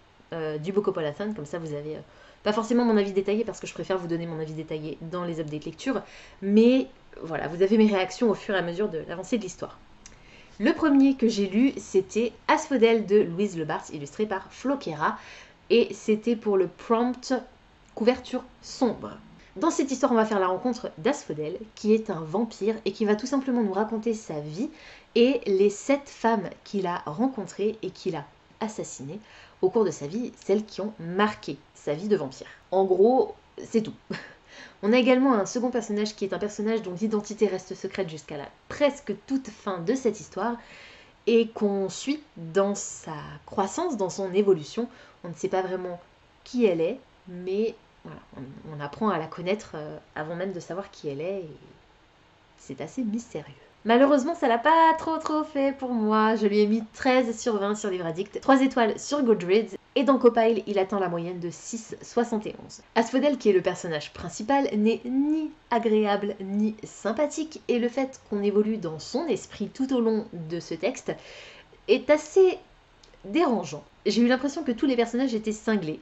du Bookopolathon. Comme ça vous avez pas forcément mon avis détaillé, parce que je préfère vous donner mon avis détaillé dans les updates lecture, mais voilà, vous avez mes réactions au fur et à mesure de l'avancée de l'histoire. Le premier que j'ai lu, c'était Asphodèle de Louise Le Bars, illustré par Flo Kera, et c'était pour le prompt couverture sombre. Dans cette histoire, on va faire la rencontre d'Asphodèle, qui est un vampire et qui va tout simplement nous raconter sa vie et les 7 femmes qu'il a rencontrées et qu'il a assassinées au cours de sa vie, celles qui ont marqué sa vie de vampire. En gros, c'est tout. On a également un second personnage qui est un personnage dont l'identité reste secrète jusqu'à la presque toute fin de cette histoire et qu'on suit dans sa croissance, dans son évolution. On ne sait pas vraiment qui elle est, mais voilà, on apprend à la connaître avant même de savoir qui elle est, et c'est assez mystérieux. Malheureusement, ça l'a pas trop fait pour moi. Je lui ai mis 13 sur 20 sur Livre Addict, 3 étoiles sur Goodreads, et dans Copile, il atteint la moyenne de 6,71. Asphodèle, qui est le personnage principal, n'est ni agréable ni sympathique, et le fait qu'on évolue dans son esprit tout au long de ce texte est assez dérangeant. J'ai eu l'impression que tous les personnages étaient cinglés.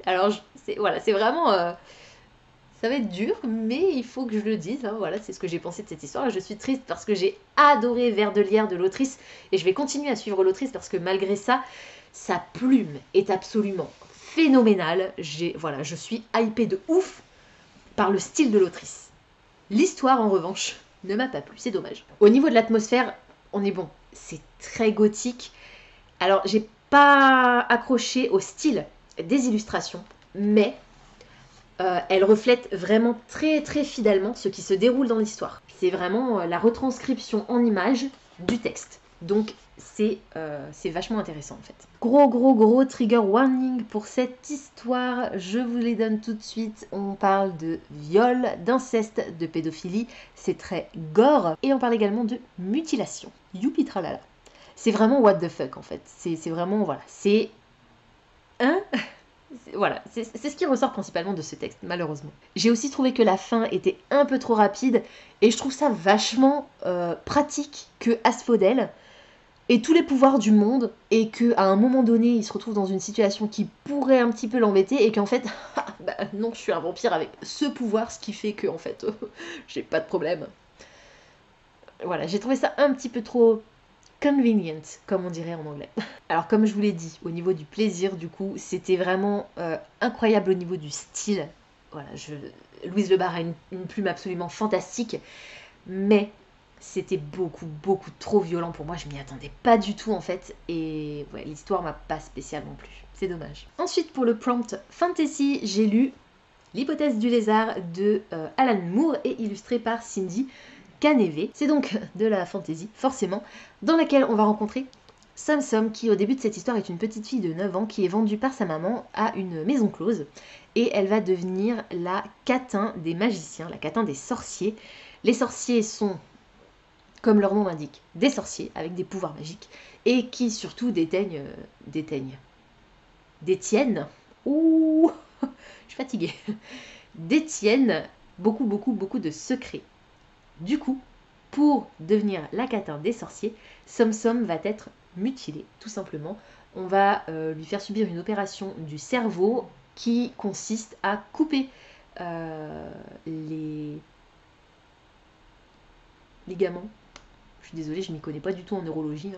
Alors, voilà, c'est vraiment... ça va être dur, mais il faut que je le dise, hein, voilà, c'est ce que j'ai pensé de cette histoire, et je suis triste parce que j'ai adoré Vers de lierre de l'autrice, et je vais continuer à suivre l'autrice parce que malgré ça, sa plume est absolument phénoménale. Voilà, je suis hypée de ouf par le style de l'autrice. L'histoire, en revanche, ne m'a pas plu, c'est dommage. Au niveau de l'atmosphère, on est bon, c'est très gothique. Alors, j'ai pas accroché au style des illustrations, mais... elle reflète vraiment très fidèlement ce qui se déroule dans l'histoire. C'est vraiment la retranscription en images du texte. Donc c'est vachement intéressant en fait. Gros trigger warning pour cette histoire. Je vous les donne tout de suite. On parle de viol, d'inceste, de pédophilie. C'est très gore. Et on parle également de mutilation. Youpi tralala. C'est vraiment what the fuck en fait. C'est vraiment, voilà. C'est... Hein? Voilà, c'est ce qui ressort principalement de ce texte, malheureusement. J'ai aussi trouvé que la fin était un peu trop rapide, et je trouve ça vachement pratique que Asphodèle ait tous les pouvoirs du monde, et qu'à un moment donné, il se retrouve dans une situation qui pourrait un petit peu l'embêter, et qu'en fait, bah non, je suis un vampire avec ce pouvoir, ce qui fait que, en fait, j'ai pas de problème. Voilà, j'ai trouvé ça un petit peu trop... convenient, comme on dirait en anglais. Alors comme je vous l'ai dit, au niveau du plaisir, du coup, c'était vraiment incroyable au niveau du style. Voilà, Louise Le Bars a une plume absolument fantastique, mais c'était beaucoup trop violent pour moi. Je m'y attendais pas du tout en fait, et ouais, l'histoire m'a pas spécialement plu. C'est dommage. Ensuite, pour le prompt fantasy, j'ai lu L'hypothèse du lézard de Alan Moore et illustré par Cindy Caneve. C'est donc de la fantasy, forcément, dans laquelle on va rencontrer Som Som, qui au début de cette histoire est une petite fille de 9 ans qui est vendue par sa maman à une maison close et elle va devenir la catin des magiciens, la catin des sorciers. Les sorciers sont, comme leur nom l'indique, des sorciers avec des pouvoirs magiques et qui surtout détiennent, ouh, je suis fatiguée, détiennent beaucoup de secrets. Du coup, pour devenir la catin des sorciers, Som Som va être mutilée, tout simplement. On va lui faire subir une opération du cerveau qui consiste à couper les ligaments, je suis désolée, je m'y connais pas du tout en neurologie,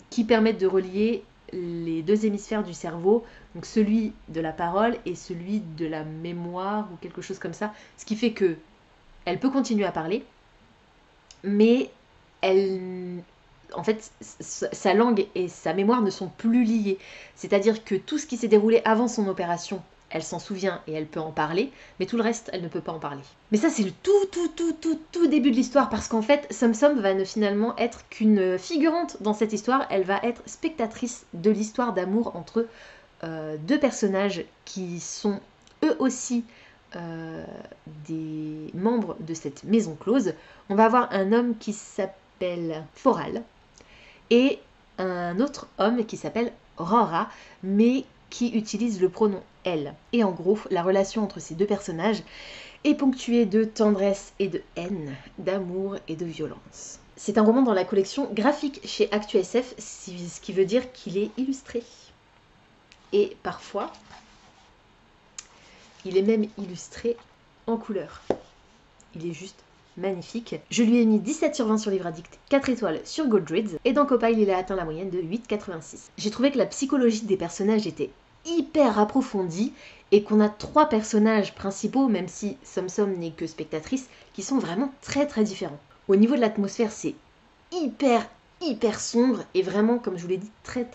qui permettent de relier les deux hémisphères du cerveau, donc celui de la parole et celui de la mémoire ou quelque chose comme ça, ce qui fait que elle peut continuer à parler, mais en fait, sa langue et sa mémoire ne sont plus liées. C'est-à-dire que tout ce qui s'est déroulé avant son opération, elle s'en souvient et elle peut en parler, mais tout le reste, elle ne peut pas en parler. Mais ça, c'est le tout début de l'histoire, parce qu'en fait, Som Som va ne finalement être qu'une figurante dans cette histoire. Elle va être spectatrice de l'histoire d'amour entre deux personnages qui sont eux aussi des membres de cette maison close. On va avoir un homme qui s'appelle Foral et un autre homme qui s'appelle Rora, mais qui utilise le pronom elle. Et en gros, la relation entre ces deux personnages est ponctuée de tendresse et de haine, d'amour et de violence. C'est un roman dans la collection graphique chez ActuSF, ce qui veut dire qu'il est illustré. Et parfois, il est même illustré en couleur. Il est juste magnifique. Je lui ai mis 17 sur 20 sur Livre Addict, 4 étoiles sur Goodreads, et dans Copile, il a atteint la moyenne de 8,86. J'ai trouvé que la psychologie des personnages était hyper approfondie, et qu'on a 3 personnages principaux, même si Som Som n'est que spectatrice, qui sont vraiment très différents. Au niveau de l'atmosphère, c'est hyper sombre, et vraiment, comme je vous l'ai dit, très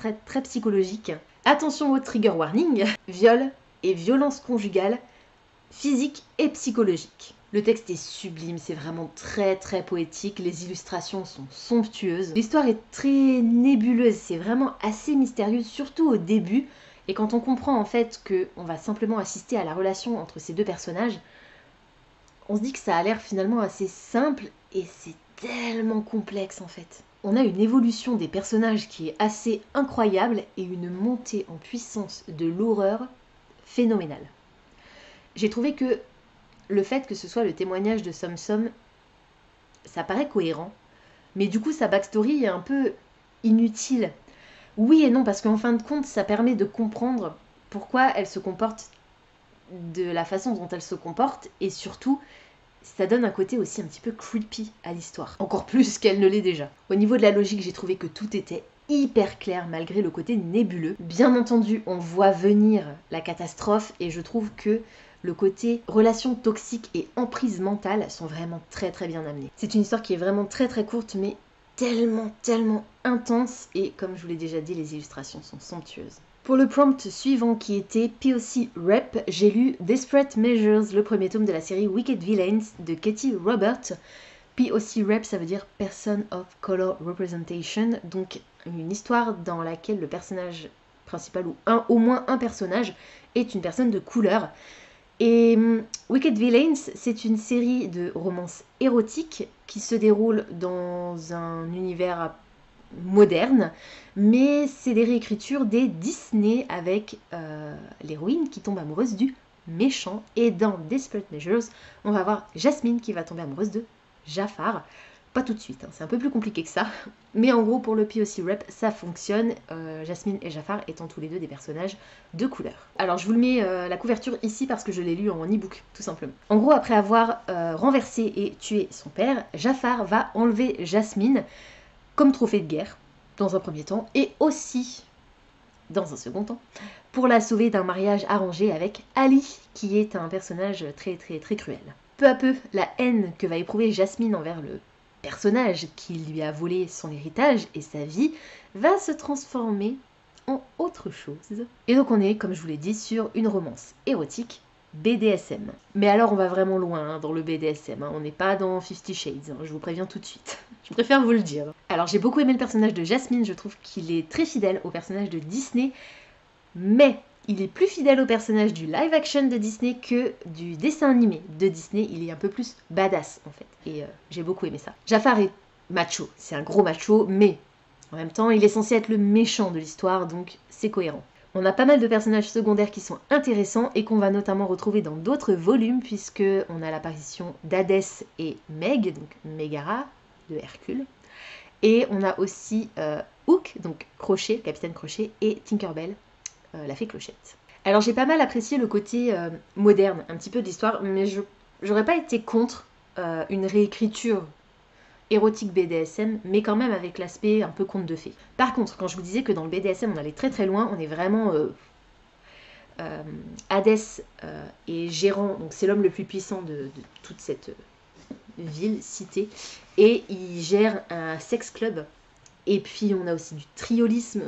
psychologique. Attention au trigger warning, viol et violence conjugale, physique et psychologique. Le texte est sublime, c'est vraiment très poétique, les illustrations sont somptueuses. L'histoire est très nébuleuse, c'est vraiment assez mystérieux, surtout au début. Et quand on comprend en fait qu'on va simplement assister à la relation entre ces deux personnages, on se dit que ça a l'air finalement assez simple et c'est tellement complexe en fait. On a une évolution des personnages qui est assez incroyable et une montée en puissance de l'horreur phénoménale. J'ai trouvé que le fait que ce soit le témoignage de Som Som, ça paraît cohérent, mais du coup sa backstory est un peu inutile. Oui et non, parce qu'en fin de compte, ça permet de comprendre pourquoi elle se comporte de la façon dont elle se comporte, et surtout, ça donne un côté aussi un petit peu creepy à l'histoire. Encore plus qu'elle ne l'est déjà. Au niveau de la logique, j'ai trouvé que tout était hyper clair malgré le côté nébuleux. Bien entendu, on voit venir la catastrophe, et je trouve que le côté relations toxiques et emprise mentale sont vraiment très bien amenés. C'est une histoire qui est vraiment très courte, mais tellement intense, et comme je vous l'ai déjà dit, les illustrations sont somptueuses. Pour le prompt suivant qui était POC Rep, j'ai lu Desperate Measures, le premier tome de la série Wicked Villains de Katie Robert. POC Rep, ça veut dire Person of Color Representation, donc une histoire dans laquelle le personnage principal, ou au moins un personnage, est une personne de couleur. Et Wicked Villains, c'est une série de romances érotiques qui se déroule dans un univers moderne, mais c'est des réécritures des Disney avec l'héroïne qui tombe amoureuse du méchant. Et dans Desperate Measures, on va voir Jasmine qui va tomber amoureuse de Jafar. Pas tout de suite, hein, c'est un peu plus compliqué que ça. Mais en gros, pour le POC Rep, ça fonctionne. Jasmine et Jafar étant tous les deux des personnages de couleur. Alors, je vous le mets la couverture ici parce que je l'ai lu en e-book, tout simplement. En gros, après avoir renversé et tué son père, Jafar va enlever Jasmine comme trophée de guerre, dans un premier temps, et aussi, dans un second temps, pour la sauver d'un mariage arrangé avec Ali, qui est un personnage très cruel. Peu à peu, la haine que va éprouver Jasmine envers le personnage qui lui a volé son héritage et sa vie va se transformer en autre chose. Et donc on est, comme je vous l'ai dit, sur une romance érotique BDSM. Mais alors on va vraiment loin hein, dans le BDSM, hein. On n'est pas dans 50 Shades, hein, je vous préviens tout de suite. Je préfère vous le dire. Alors j'ai beaucoup aimé le personnage de Jasmine, je trouve qu'il est très fidèle au personnage de Disney, mais il est plus fidèle au personnage du live action de Disney que du dessin animé de Disney. Il est un peu plus badass en fait, et j'ai beaucoup aimé ça. Jafar est macho, c'est un gros macho, mais en même temps il est censé être le méchant de l'histoire, donc c'est cohérent. On a pas mal de personnages secondaires qui sont intéressants et qu'on va notamment retrouver dans d'autres volumes, puisque on a l'apparition d'Hadès et Meg, donc Megara de Hercule, et on a aussi Hook, donc Crochet, Capitaine Crochet, et Tinkerbell, la fée Clochette. Alors j'ai pas mal apprécié le côté moderne, un petit peu de l'histoire, mais j'aurais pas été contre une réécriture érotique BDSM, mais quand même avec l'aspect un peu conte de fées. Par contre, quand je vous disais que dans le BDSM on allait très très loin, on est vraiment... Hadès est gérant, donc c'est l'homme le plus puissant de toute cette ville, cité, et il gère un sex club, et puis on a aussi du triolisme,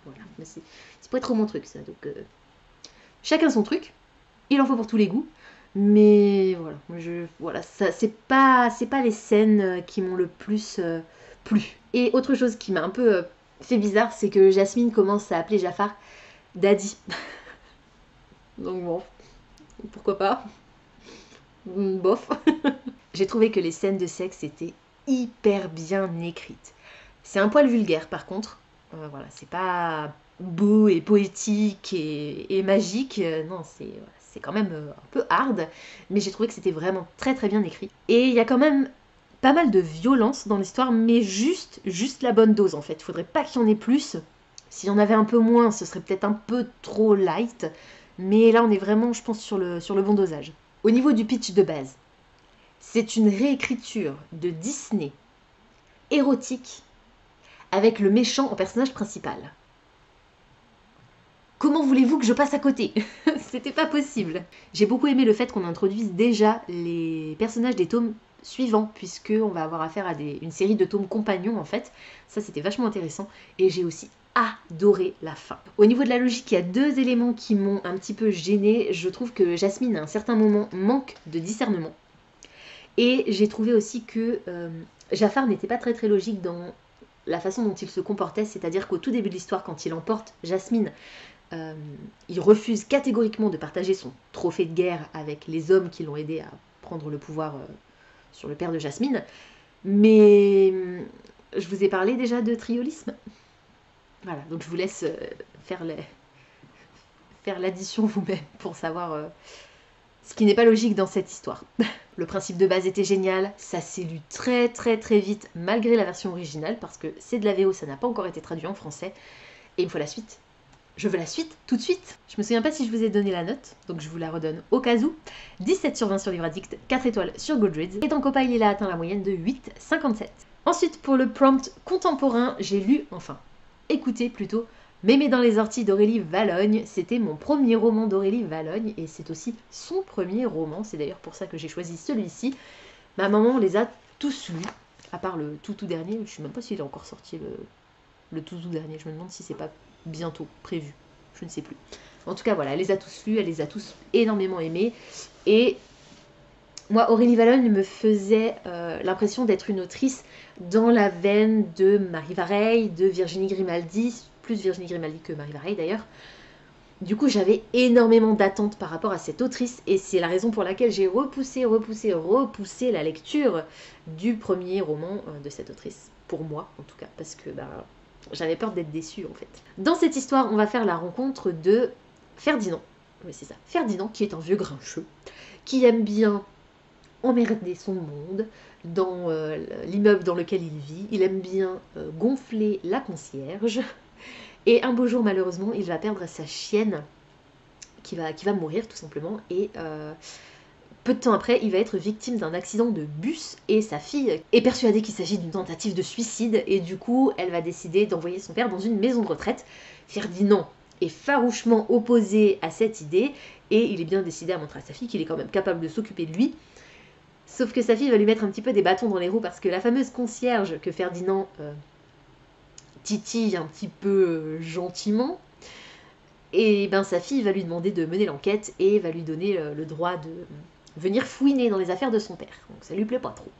voilà, mais c'est pas trop mon truc ça, donc chacun son truc, il en faut pour tous les goûts. Mais voilà, ça c'est pas les scènes qui m'ont le plus plu. Et autre chose qui m'a un peu fait bizarre, c'est que Jasmine commence à appeler Jafar Daddy. Donc bon, pourquoi pas. Bof. J'ai trouvé que les scènes de sexe étaient hyper bien écrites. C'est un poil vulgaire par contre. Voilà, c'est pas beau et poétique et magique. Non, c'est quand même un peu hard, mais j'ai trouvé que c'était vraiment très très bien écrit. Et il y a quand même pas mal de violence dans l'histoire, mais juste la bonne dose en fait. Il faudrait pas qu'il y en ait plus. S'il y en avait un peu moins, ce serait peut-être un peu trop light, mais là on est vraiment, je pense, sur le bon dosage. Au niveau du pitch de base, c'est une réécriture de Disney érotique avec le méchant en personnage principal. Comment voulez-vous que je passe à côté? C'était pas possible. J'ai beaucoup aimé le fait qu'on introduise déjà les personnages des tomes suivants, puisque on va avoir affaire à une série de tomes compagnons en fait. Ça c'était vachement intéressant, et j'ai aussi adoré la fin. Au niveau de la logique, il y a deux éléments qui m'ont un petit peu gênée. Je trouve que Jasmine à un certain moment manque de discernement, et j'ai trouvé aussi que Jafar n'était pas très très logique dans la façon dont il se comportait, c'est-à-dire qu'au tout début de l'histoire, quand il emporte Jasmine, il refuse catégoriquement de partager son trophée de guerre avec les hommes qui l'ont aidé à prendre le pouvoir sur le père de Jasmine. Mais je vous ai parlé déjà de triolisme. Voilà, donc je vous laisse faire l'addition vous-même pour savoir ce qui n'est pas logique dans cette histoire. Le principe de base était génial, ça s'est lu très très très vite malgré la version originale, parce que c'est de la VO, ça n'a pas encore été traduit en français, et il me faut la suite. Je veux la suite, tout de suite. Je me souviens pas si je vous ai donné la note, donc je vous la redonne au cas où. 17 sur 20 sur Livre Addict, 4 étoiles sur Goodreads, et dans Copail il a atteint la moyenne de 8,57. Ensuite, pour le prompt contemporain, j'ai lu, enfin, écouté plutôt, Mémé dans les orties d'Aurélie Vallogne. C'était mon premier roman d'Aurélie Vallogne, et c'est aussi son premier roman, c'est d'ailleurs pour ça que j'ai choisi celui-ci. Ma maman les a tous lus, à part le tout dernier, je sais même pas s'il est encore sorti le tout dernier, je me demande si c'est pas bientôt prévu, je ne sais plus. En tout cas voilà, elle les a tous lus, elle les a tous énormément aimés, et moi Aurélie Vallogne me faisait l'impression d'être une autrice dans la veine de Marie Vareille, de Virginie Grimaldi, plus Virginie Grimaldi que Marie Vareille d'ailleurs. Du coup j'avais énormément d'attentes par rapport à cette autrice, et c'est la raison pour laquelle j'ai repoussé la lecture du premier roman de cette autrice, pour moi en tout cas, parce que j'avais peur d'être déçue en fait. Dans cette histoire, on va faire la rencontre de Ferdinand. Oui, c'est ça. Ferdinand, qui est un vieux grincheux, qui aime bien emmerder son monde dans l'immeuble dans lequel il vit. Il aime bien gonfler la concierge. Et un beau jour, malheureusement, il va perdre sa chienne qui va mourir tout simplement. Et peu de temps après, il va être victime d'un accident de bus, et sa fille est persuadée qu'il s'agit d'une tentative de suicide, et du coup, elle va décider d'envoyer son père dans une maison de retraite. Ferdinand est farouchement opposé à cette idée, et il est bien décidé à montrer à sa fille qu'il est quand même capable de s'occuper de lui. Sauf que sa fille va lui mettre un petit peu des bâtons dans les roues, parce que la fameuse concierge que Ferdinand titille un petit peu gentiment Et ben sa fille va lui demander de mener l'enquête et va lui donner le droit de venir fouiner dans les affaires de son père. Donc ça lui plaît pas trop.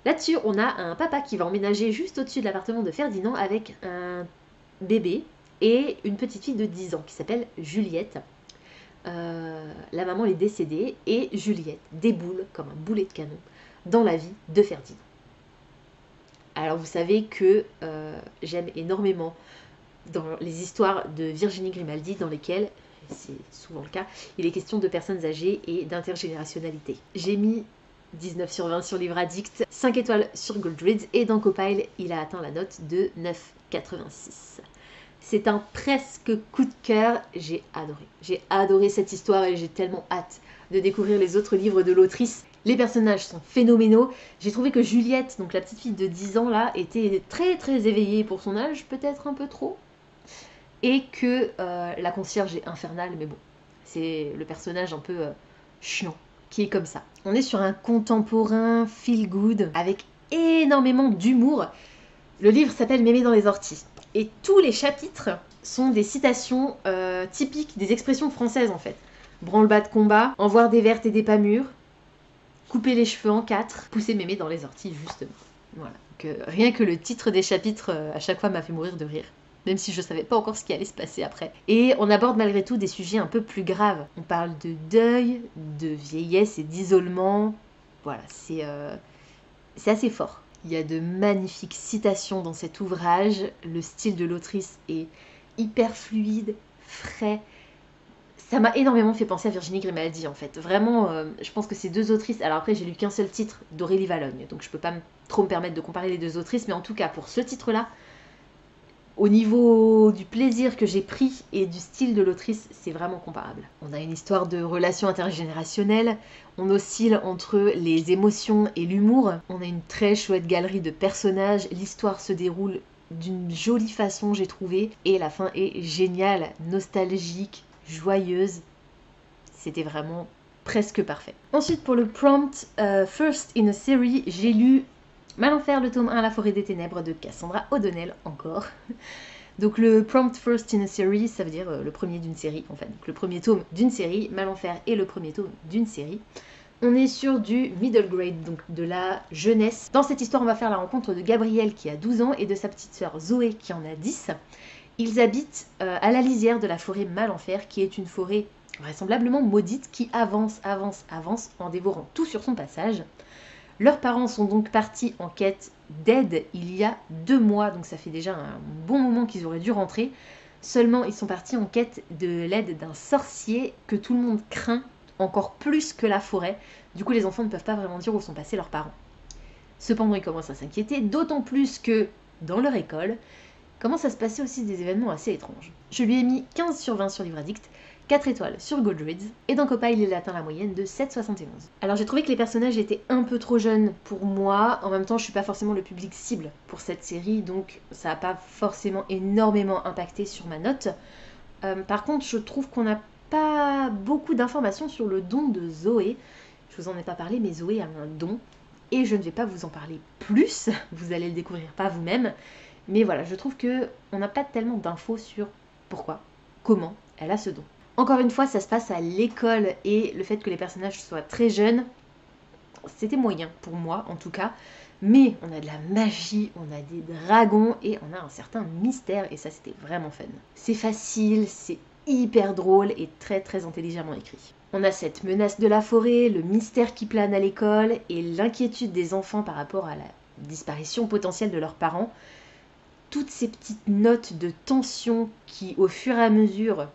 Là-dessus, on a un papa qui va emménager juste au-dessus de l'appartement de Ferdinand avec un bébé et une petite fille de 10 ans qui s'appelle Juliette. La maman est décédée et Juliette déboule comme un boulet de canon dans la vie de Ferdinand. Alors vous savez que j'aime énormément dans les histoires de Virginie Grimaldi dans lesquelles, c'est souvent le cas, il est question de personnes âgées et d'intergénérationnalité. J'ai mis 19 sur 20 sur Livre Addict, 5 étoiles sur Goodreads et dans Copile, il a atteint la note de 9,86. C'est un presque coup de cœur, j'ai adoré. J'ai adoré cette histoire et j'ai tellement hâte de découvrir les autres livres de l'autrice. Les personnages sont phénoménaux. J'ai trouvé que Juliette, donc la petite fille de 10 ans là, était très très éveillée pour son âge, peut-être un peu trop. Et que la concierge est infernale, mais bon, c'est le personnage un peu chiant qui est comme ça. On est sur un contemporain feel good avec énormément d'humour. Le livre s'appelle Mémé dans les orties. Et tous les chapitres sont des citations typiques des expressions françaises en fait. Branle-bas de combat, en voir des vertes et des pas mûres, couper les cheveux en 4, pousser mémé dans les orties justement. Voilà. Donc, rien que le titre des chapitres à chaque fois m'a fait mourir de rire. Même si je savais pas encore ce qui allait se passer après. Et on aborde malgré tout des sujets un peu plus graves. On parle de deuil, de vieillesse et d'isolement. Voilà, c'est assez fort. Il y a de magnifiques citations dans cet ouvrage. Le style de l'autrice est hyper fluide, frais. Ça m'a énormément fait penser à Virginie Grimaldi en fait. Vraiment, je pense que ces deux autrices... Alors après, j'ai lu qu'un seul titre d'Aurélie Valognes, donc je peux pas trop me permettre de comparer les deux autrices, mais en tout cas, pour ce titre-là, au niveau du plaisir que j'ai pris et du style de l'autrice, c'est vraiment comparable. On a une histoire de relation intergénérationnelle, on oscille entre les émotions et l'humour, on a une très chouette galerie de personnages, l'histoire se déroule d'une jolie façon j'ai trouvé, et la fin est géniale, nostalgique, joyeuse, c'était vraiment presque parfait. Ensuite pour le prompt First in a Series, j'ai lu Malenfer, le tome 1, La forêt des ténèbres de Cassandra O'Donnell, encore. Donc le prompt First in a Series, ça veut dire le premier d'une série, en fait. Donc le premier tome d'une série, Malenfer est le premier tome d'une série. On est sur du middle grade, donc de la jeunesse. Dans cette histoire, on va faire la rencontre de Gabriel qui a 12 ans et de sa petite sœur Zoé qui en a 10. Ils habitent à la lisière de la forêt Malenfer, qui est une forêt vraisemblablement maudite qui avance en dévorant tout sur son passage. Leurs parents sont donc partis en quête d'aide il y a 2 mois, donc ça fait déjà un bon moment qu'ils auraient dû rentrer. Seulement, ils sont partis en quête de l'aide d'un sorcier que tout le monde craint encore plus que la forêt. Du coup, les enfants ne peuvent pas vraiment dire où sont passés leurs parents. Cependant, ils commencent à s'inquiéter, d'autant plus que, dans leur école, commencent à se passer aussi des événements assez étranges. Je lui ai mis 15 sur 20 sur Livre Addict, 4 étoiles sur Goodreads, et dans Copile, il atteint la moyenne de 7,71. Alors j'ai trouvé que les personnages étaient un peu trop jeunes pour moi, en même temps je suis pas forcément le public cible pour cette série, donc ça n'a pas forcément énormément impacté sur ma note. Par contre, je trouve qu'on n'a pas beaucoup d'informations sur le don de Zoé. Je vous en ai pas parlé, mais Zoé a un don, et je ne vais pas vous en parler plus, vous allez le découvrir par vous-même. Mais voilà, je trouve qu'on n'a pas tellement d'infos sur pourquoi, comment elle a ce don. Encore une fois, ça se passe à l'école et le fait que les personnages soient très jeunes, c'était moyen pour moi en tout cas. Mais on a de la magie, on a des dragons et on a un certain mystère et ça c'était vraiment fun. C'est facile, c'est hyper drôle et très très intelligemment écrit. On a cette menace de la forêt, le mystère qui plane à l'école et l'inquiétude des enfants par rapport à la disparition potentielle de leurs parents. Toutes ces petites notes de tension qui au fur et à mesure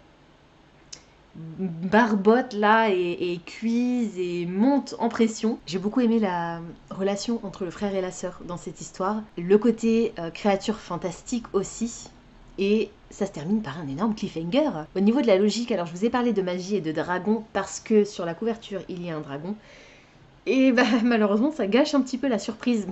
barbote là et cuise et monte en pression. J'ai beaucoup aimé la relation entre le frère et la sœur dans cette histoire. Le côté créature fantastique aussi. Et ça se termine par un énorme cliffhanger. Au niveau de la logique, alors je vous ai parlé de magie et de dragon parce que sur la couverture il y a un dragon. Et bah malheureusement ça gâche un petit peu la surprise.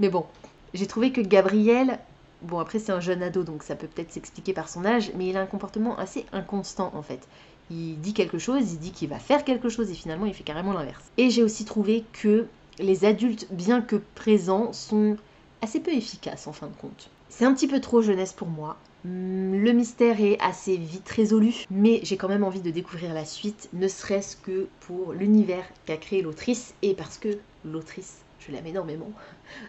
Mais bon, j'ai trouvé que Gabriel... Bon, après, c'est un jeune ado, donc ça peut peut-être s'expliquer par son âge, mais il a un comportement assez inconstant, en fait. Il dit quelque chose, il dit qu'il va faire quelque chose, et finalement, il fait carrément l'inverse. Et j'ai aussi trouvé que les adultes, bien que présents, sont assez peu efficaces, en fin de compte. C'est un petit peu trop jeunesse pour moi, Le mystère est assez vite résolu, mais j'ai quand même envie de découvrir la suite, ne serait-ce que pour l'univers qu'a créé l'autrice, et parce que l'autrice, je l'aime énormément,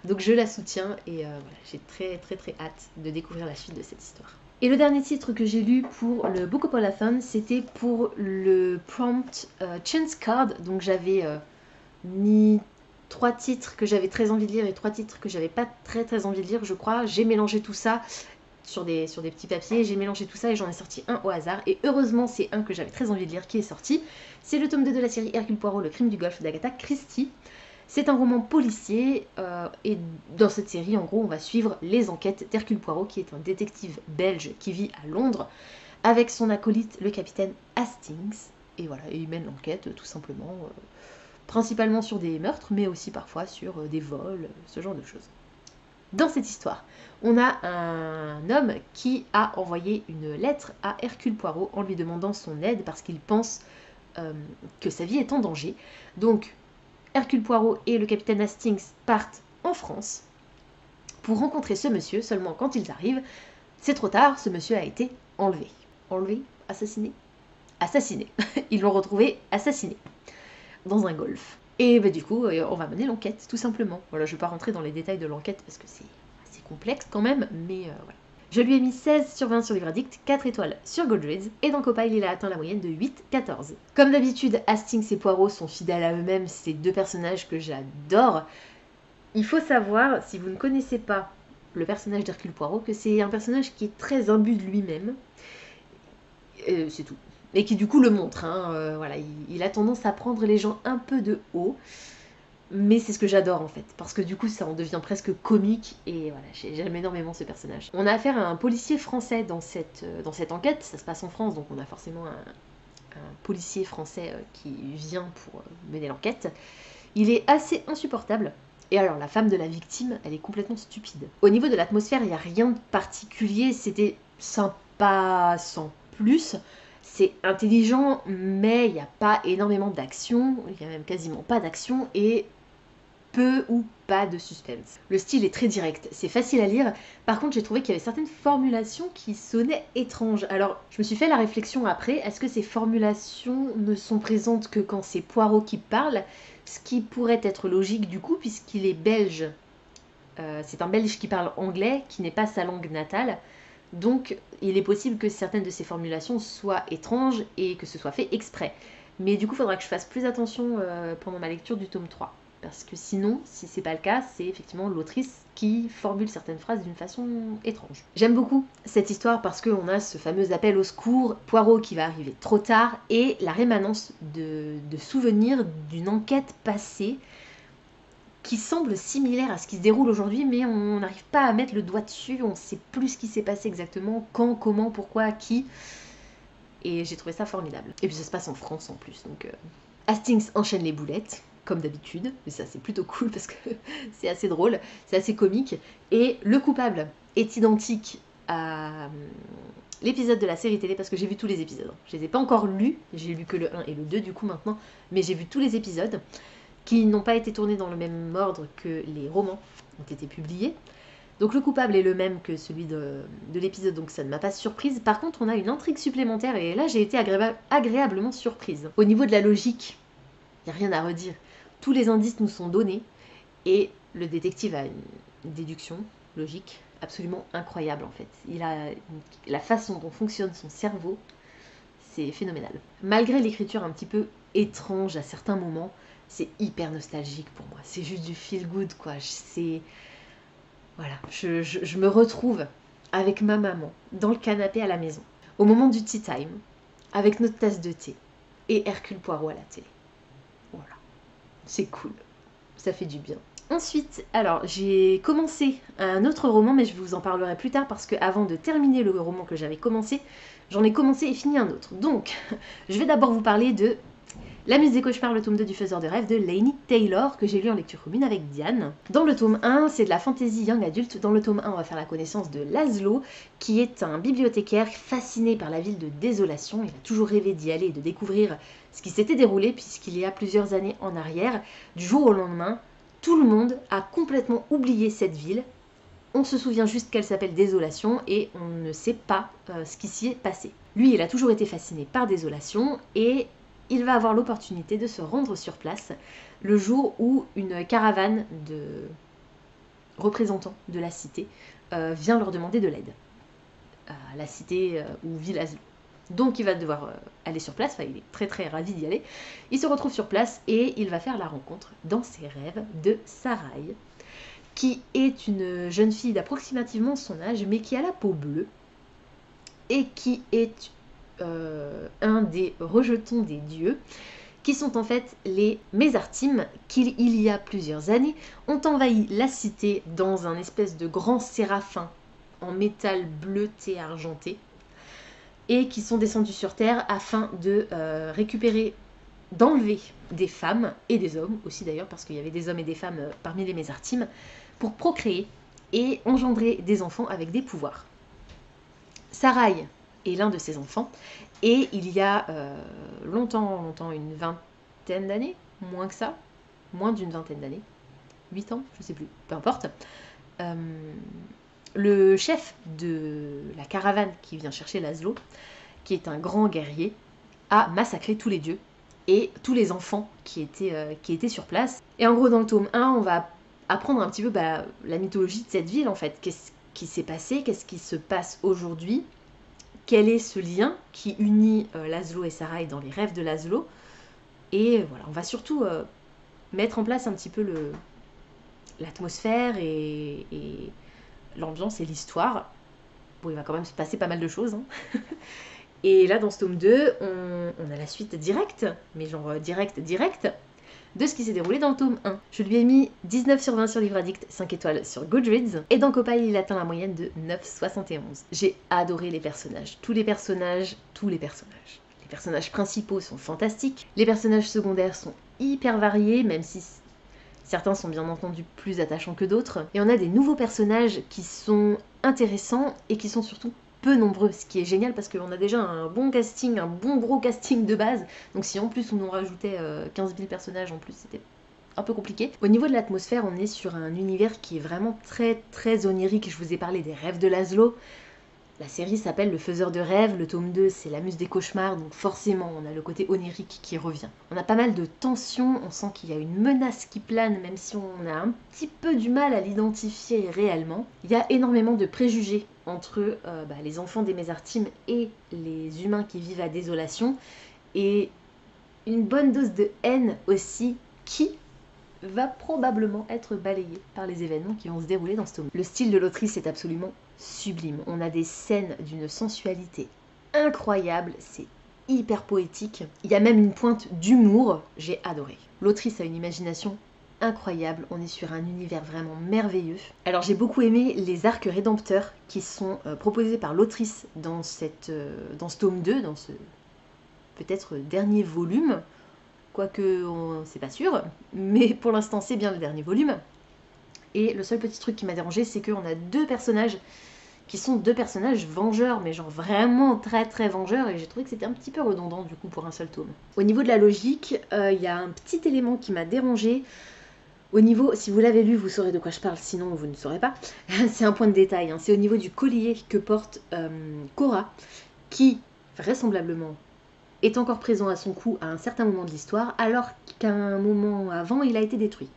donc je la soutiens, et voilà, j'ai très très très hâte de découvrir la suite de cette histoire. Et le dernier titre que j'ai lu pour le Bookopalathon, c'était pour le Prompt Chance Card, donc j'avais mis 3 titres que j'avais très envie de lire et 3 titres que j'avais pas très envie de lire, je crois. J'ai mélangé tout ça sur des petits papiers, j'ai mélangé tout ça et j'en ai sorti un au hasard. Et heureusement, c'est un que j'avais très envie de lire qui est sorti. C'est le tome 2 de la série Hercule Poirot, le crime du Golfe d'Agatha Christie. C'est un roman policier et dans cette série, en gros, on va suivre les enquêtes d'Hercule Poirot, qui est un détective belge qui vit à Londres, avec son acolyte, le capitaine Hastings. Et voilà, et il mène l'enquête tout simplement, principalement sur des meurtres, mais aussi parfois sur des vols, ce genre de choses. Dans cette histoire, on a un homme qui a envoyé une lettre à Hercule Poirot en lui demandant son aide parce qu'il pense que sa vie est en danger. Donc, Hercule Poirot et le capitaine Hastings partent en France pour rencontrer ce monsieur, seulement quand ils arrivent, c'est trop tard, ce monsieur a été enlevé. Enlevé? Assassiné? Assassiné. Ils l'ont retrouvé assassiné dans un golfe. Et bah, du coup, on va mener l'enquête, tout simplement. Voilà, je ne vais pas rentrer dans les détails de l'enquête parce que c'est assez complexe quand même, mais voilà. Je lui ai mis 16 sur 20 sur Livre Addict, 4 étoiles sur Goodreads, et dans Copile, il a atteint la moyenne de 8-14. Comme d'habitude, Hastings et Poirot sont fidèles à eux-mêmes, c'est 2 personnages que j'adore. Il faut savoir, si vous ne connaissez pas le personnage d'Hercule Poirot, que c'est un personnage qui est très imbu de lui-même. C'est tout. Et qui du coup le montre, hein, voilà, il a tendance à prendre les gens un peu de haut, mais c'est ce que j'adore en fait, parce que du coup ça en devient presque comique, et voilà, j'aime énormément ce personnage. On a affaire à un policier français dans cette enquête, ça se passe en France, donc on a forcément un policier français qui vient pour mener l'enquête. Il est assez insupportable, et alors la femme de la victime, elle est complètement stupide. Au niveau de l'atmosphère, il n'y a rien de particulier, c'était sympa sans plus. C'est intelligent, mais il n'y a pas énormément d'action, il n'y a même quasiment pas d'action, et peu ou pas de suspense. Le style est très direct, c'est facile à lire, par contre j'ai trouvé qu'il y avait certaines formulations qui sonnaient étranges. Alors je me suis fait la réflexion après, est-ce que ces formulations ne sont présentes que quand c'est Poirot qui parle, ce qui pourrait être logique du coup puisqu'il est belge. C'est un belge qui parle anglais, qui n'est pas sa langue natale. Donc, il est possible que certaines de ces formulations soient étranges et que ce soit fait exprès. Mais du coup, il faudra que je fasse plus attention pendant ma lecture du tome 3. Parce que sinon, si c'est pas le cas, c'est effectivement l'autrice qui formule certaines phrases d'une façon étrange. J'aime beaucoup cette histoire parce qu'on a ce fameux appel au secours, Poirot qui va arriver trop tard, et la rémanence de souvenirs d'une enquête passée qui semble similaire à ce qui se déroule aujourd'hui, mais on n'arrive pas à mettre le doigt dessus, on ne sait plus ce qui s'est passé exactement, quand, comment, pourquoi, à qui. Et j'ai trouvé ça formidable. Et puis ça se passe en France en plus, donc Hastings enchaîne les boulettes, comme d'habitude, mais ça c'est plutôt cool parce que c'est assez drôle, c'est assez comique. Et le coupable est identique à l'épisode de la série télé, parce que j'ai vu tous les épisodes. Je les ai pas encore lus, j'ai lu que le 1 et le 2 du coup maintenant, mais j'ai vu tous les épisodes, qui n'ont pas été tournés dans le même ordre que les romans ont été publiés. Donc le coupable est le même que celui de l'épisode, donc ça ne m'a pas surprise. Par contre, on a une intrigue supplémentaire, et là j'ai été agréablement surprise. Au niveau de la logique, il n'y a rien à redire. Tous les indices nous sont donnés, et le détective a une déduction logique absolument incroyable en fait. La façon dont fonctionne son cerveau, c'est phénoménal. Malgré l'écriture un petit peu étrange à certains moments, c'est hyper nostalgique pour moi. C'est juste du feel good, quoi. Voilà, je me retrouve avec ma maman dans le canapé à la maison, au moment du tea time, avec notre tasse de thé et Hercule Poirot à la télé. Voilà, c'est cool, ça fait du bien. Ensuite, alors j'ai commencé un autre roman, mais je vous en parlerai plus tard parce que avant de terminer le roman que j'avais commencé, j'en ai commencé et fini un autre. Donc, je vais d'abord vous parler de La Muse des Cauchemars, le tome 2 du Faiseur de Rêves de Laini Taylor, que j'ai lu en lecture commune avec Diane. Dans le tome 1, c'est de la fantasy young adulte. Dans le tome 1, on va faire la connaissance de Laszlo, qui est un bibliothécaire fasciné par la ville de Désolation. Il a toujours rêvé d'y aller et de découvrir ce qui s'était déroulé, puisqu'il y a plusieurs années en arrière, du jour au lendemain, tout le monde a complètement oublié cette ville. On se souvient juste qu'elle s'appelle Désolation et on ne sait pas ce qui s'y est passé. Lui, il a toujours été fasciné par Désolation et il va avoir l'opportunité de se rendre sur place le jour où une caravane de représentants de la cité vient leur demander de l'aide. La cité où vit Laszlo. Donc il va devoir aller sur place, enfin il est très très ravi d'y aller. Il se retrouve sur place et il va faire la rencontre dans ses rêves de Sarai, qui est une jeune fille d'approximativement son âge, mais qui a la peau bleue, et qui est un des rejetons des dieux, qui sont en fait les Mésartim, qui il y a plusieurs années ont envahi la cité dans un espèce de grand séraphin en métal bleuté argenté, et qui sont descendus sur Terre afin de récupérer, d'enlever des femmes et des hommes aussi d'ailleurs, parce qu'il y avait des hommes et des femmes parmi les Mésartim, pour procréer et engendrer des enfants avec des pouvoirs. Sarai est l'un de ces enfants, et il y a longtemps, une vingtaine d'années, moins que ça, moins d'une vingtaine d'années, 8 ans, je sais plus, peu importe, le chef de la caravane qui vient chercher Laszlo, qui est un grand guerrier, a massacré tous les dieux et tous les enfants qui étaient sur place. Et en gros, dans le tome 1, on va apprendre un petit peu la mythologie de cette ville, en fait. Qu'est-ce qui s'est passé, qu'est-ce qui se passe aujourd'hui, quel est ce lien qui unit Laszlo et Sarai dans les rêves de Laszlo. Et voilà, on va surtout mettre en place un petit peu l'atmosphère et l'ambiance et l'histoire. Bon, il va quand même se passer pas mal de choses. Hein. Et là, dans ce tome 2, on a la suite directe, mais genre direct, de ce qui s'est déroulé dans le tome 1. Je lui ai mis 19 sur 20 sur Livre Addict, 5 étoiles sur Goodreads, et dans Copile, il atteint la moyenne de 9,71. J'ai adoré les personnages. Tous les personnages. Les personnages principaux sont fantastiques. Les personnages secondaires sont hyper variés, même si certains sont bien entendu plus attachants que d'autres. Et on a des nouveaux personnages qui sont intéressants et qui sont surtout peu nombreux, ce qui est génial parce qu'on a déjà un bon casting, un bon gros casting de base. Donc si en plus on en rajoutait 15 000 personnages en plus, c'était un peu compliqué. Au niveau de l'atmosphère, on est sur un univers qui est vraiment très très onirique. Je vous ai parlé des rêves de Laszlo. La série s'appelle Le Faiseur de Rêves, le tome 2 c'est La Muse des Cauchemars, donc forcément on a le côté onirique qui revient. On a pas mal de tensions, on sent qu'il y a une menace qui plane, même si on a un petit peu du mal à l'identifier réellement. Il y a énormément de préjugés entre les enfants des Mésartim et les humains qui vivent à Désolation, et une bonne dose de haine aussi qui va probablement être balayée par les événements qui vont se dérouler dans ce tome. Le style de l'autrice est absolument sublime. On a des scènes d'une sensualité incroyable, c'est hyper poétique. Il y a même une pointe d'humour, j'ai adoré. L'autrice a une imagination incroyable, on est sur un univers vraiment merveilleux. Alors j'ai beaucoup aimé les arcs rédempteurs qui sont proposés par l'autrice dans ce tome 2, dans ce peut-être dernier volume, quoique c'est pas sûr, mais pour l'instant c'est bien le dernier volume. Et le seul petit truc qui m'a dérangé, c'est qu'on a deux personnages qui sont deux personnages vengeurs, mais genre vraiment très très vengeurs, et j'ai trouvé que c'était un petit peu redondant du coup pour un seul tome. Au niveau de la logique, il y a un petit élément qui m'a dérangé. Au niveau, si vous l'avez lu, vous saurez de quoi je parle, sinon vous ne saurez pas. C'est un point de détail, hein. C'est au niveau du collier que porte Cora, qui vraisemblablement est encore présent à son cou à un certain moment de l'histoire, alors qu'à un moment avant, il a été détruit.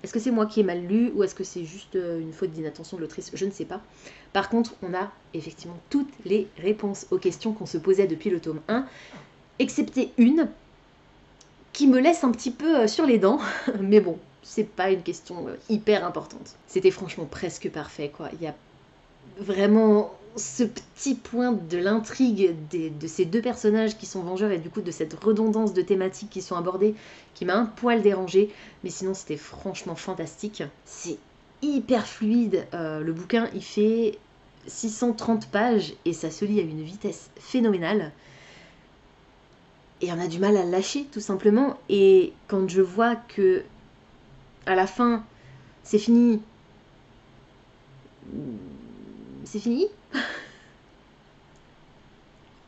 Est-ce que c'est moi qui ai mal lu ou est-ce que c'est juste une faute d'inattention de l'autrice? Je ne sais pas. Par contre, on a effectivement toutes les réponses aux questions qu'on se posait depuis le tome 1, excepté une qui me laisse un petit peu sur les dents, mais bon, c'est pas une question hyper importante. C'était franchement presque parfait, quoi. Il y a vraiment ce petit point de l'intrigue de ces deux personnages qui sont vengeurs et du coup de cette redondance de thématiques qui sont abordées qui m'a un poil dérangé, mais sinon c'était franchement fantastique. C'est hyper fluide, le bouquin il fait 630 pages et ça se lit à une vitesse phénoménale et on a du mal à le lâcher tout simplement. Et quand je vois que à la fin c'est fini,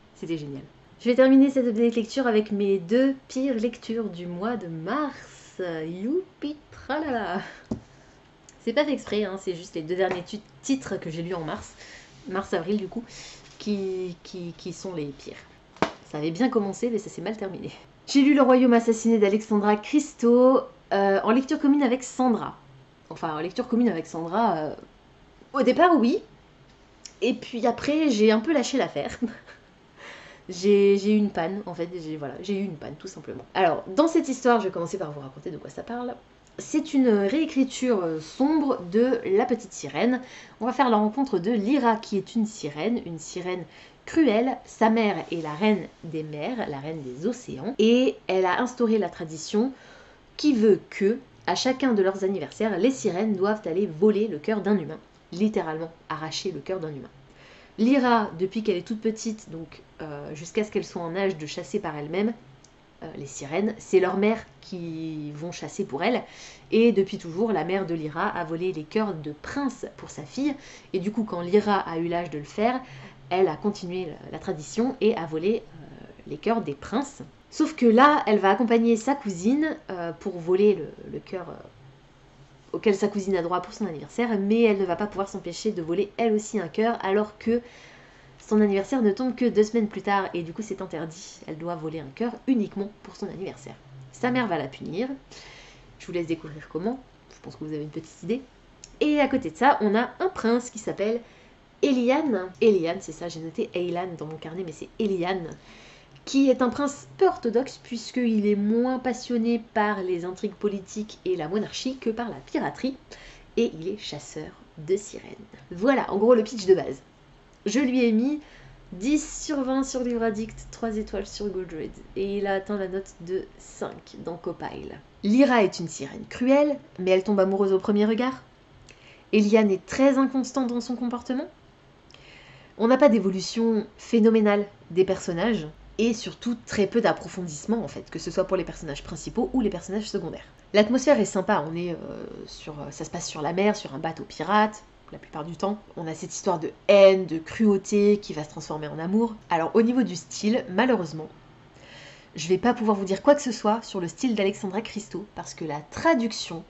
c'était génial. Je vais terminer cette update lecture avec mes deux pires lectures du mois de mars. Youpi tralala. C'est pas fait exprès, hein, c'est juste les 2 derniers titres que j'ai lus en mars-avril du coup, qui sont les pires. Ça avait bien commencé, mais ça s'est mal terminé. J'ai lu Le Royaume assassiné d'Alexandra Christo en lecture commune avec Sandra. Enfin, en lecture commune avec Sandra, au départ, oui. Et puis après, j'ai un peu lâché l'affaire. J'ai eu une panne, en fait, j'ai eu une panne, tout simplement. Alors, dans cette histoire, je vais commencer par vous raconter de quoi ça parle. C'est une réécriture sombre de La Petite Sirène. On va faire la rencontre de Lyra, qui est une sirène cruelle. Sa mère est la reine des mers, la reine des océans, et elle a instauré la tradition qui veut que, à chacun de leurs anniversaires, les sirènes doivent aller voler le cœur d'un humain, littéralement arracher le cœur d'un humain. Lyra, depuis qu'elle est toute petite, donc jusqu'à ce qu'elle soit en âge de chasser par elle-même, les sirènes, c'est leur mère qui vont chasser pour elle. Et depuis toujours, la mère de Lyra a volé les cœurs de princes pour sa fille. Et du coup, quand Lyra a eu l'âge de le faire, elle a continué la tradition et a volé les cœurs des princes. Sauf que là, elle va accompagner sa cousine pour voler le cœur auquel sa cousine a droit pour son anniversaire, mais elle ne va pas pouvoir s'empêcher de voler elle aussi un cœur, alors que son anniversaire ne tombe que 2 semaines plus tard, et du coup c'est interdit. Elle doit voler un cœur uniquement pour son anniversaire. Sa mère va la punir. Je vous laisse découvrir comment. Je pense que vous avez une petite idée. Et à côté de ça, on a un prince qui s'appelle Elian. Elian, c'est ça, j'ai noté Eilan dans mon carnet, mais c'est Elian, qui est un prince peu orthodoxe, puisqu'il est moins passionné par les intrigues politiques et la monarchie que par la piraterie, et il est chasseur de sirènes. Voilà, en gros, le pitch de base. Je lui ai mis 10/20 sur Livre Addict, 3 étoiles sur Goodreads, et il a atteint la note de 5 dans Copile. Lyra est une sirène cruelle, mais elle tombe amoureuse au premier regard. Eliane est très inconstante dans son comportement. On n'a pas d'évolution phénoménale des personnages, et surtout très peu d'approfondissement en fait, que ce soit pour les personnages principaux ou les personnages secondaires. L'atmosphère est sympa, ça se passe sur la mer, sur un bateau pirate, la plupart du temps. On a cette histoire de haine, de cruauté qui va se transformer en amour. Alors au niveau du style, malheureusement, je vais pas pouvoir vous dire quoi que ce soit sur le style d'Alexandra Christo, parce que la traduction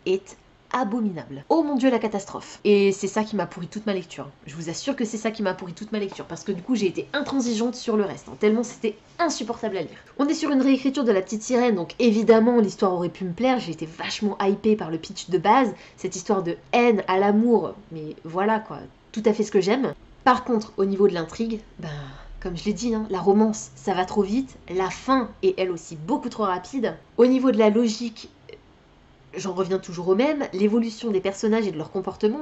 est abominable. Oh mon dieu, la catastrophe. Et c'est ça qui m'a pourri toute ma lecture. Je vous assure que c'est ça qui m'a pourri toute ma lecture, parce que du coup j'ai été intransigeante sur le reste, hein, tellement c'était insupportable à lire. On est sur une réécriture de La Petite Sirène, donc évidemment l'histoire aurait pu me plaire, j'ai été vachement hypée par le pitch de base, cette histoire de haine à l'amour, mais voilà quoi, tout à fait ce que j'aime. Par contre, au niveau de l'intrigue, comme je l'ai dit, hein, la romance, ça va trop vite, la fin est elle aussi beaucoup trop rapide. Au niveau de la logique, j'en reviens toujours au même, l'évolution des personnages et de leur comportement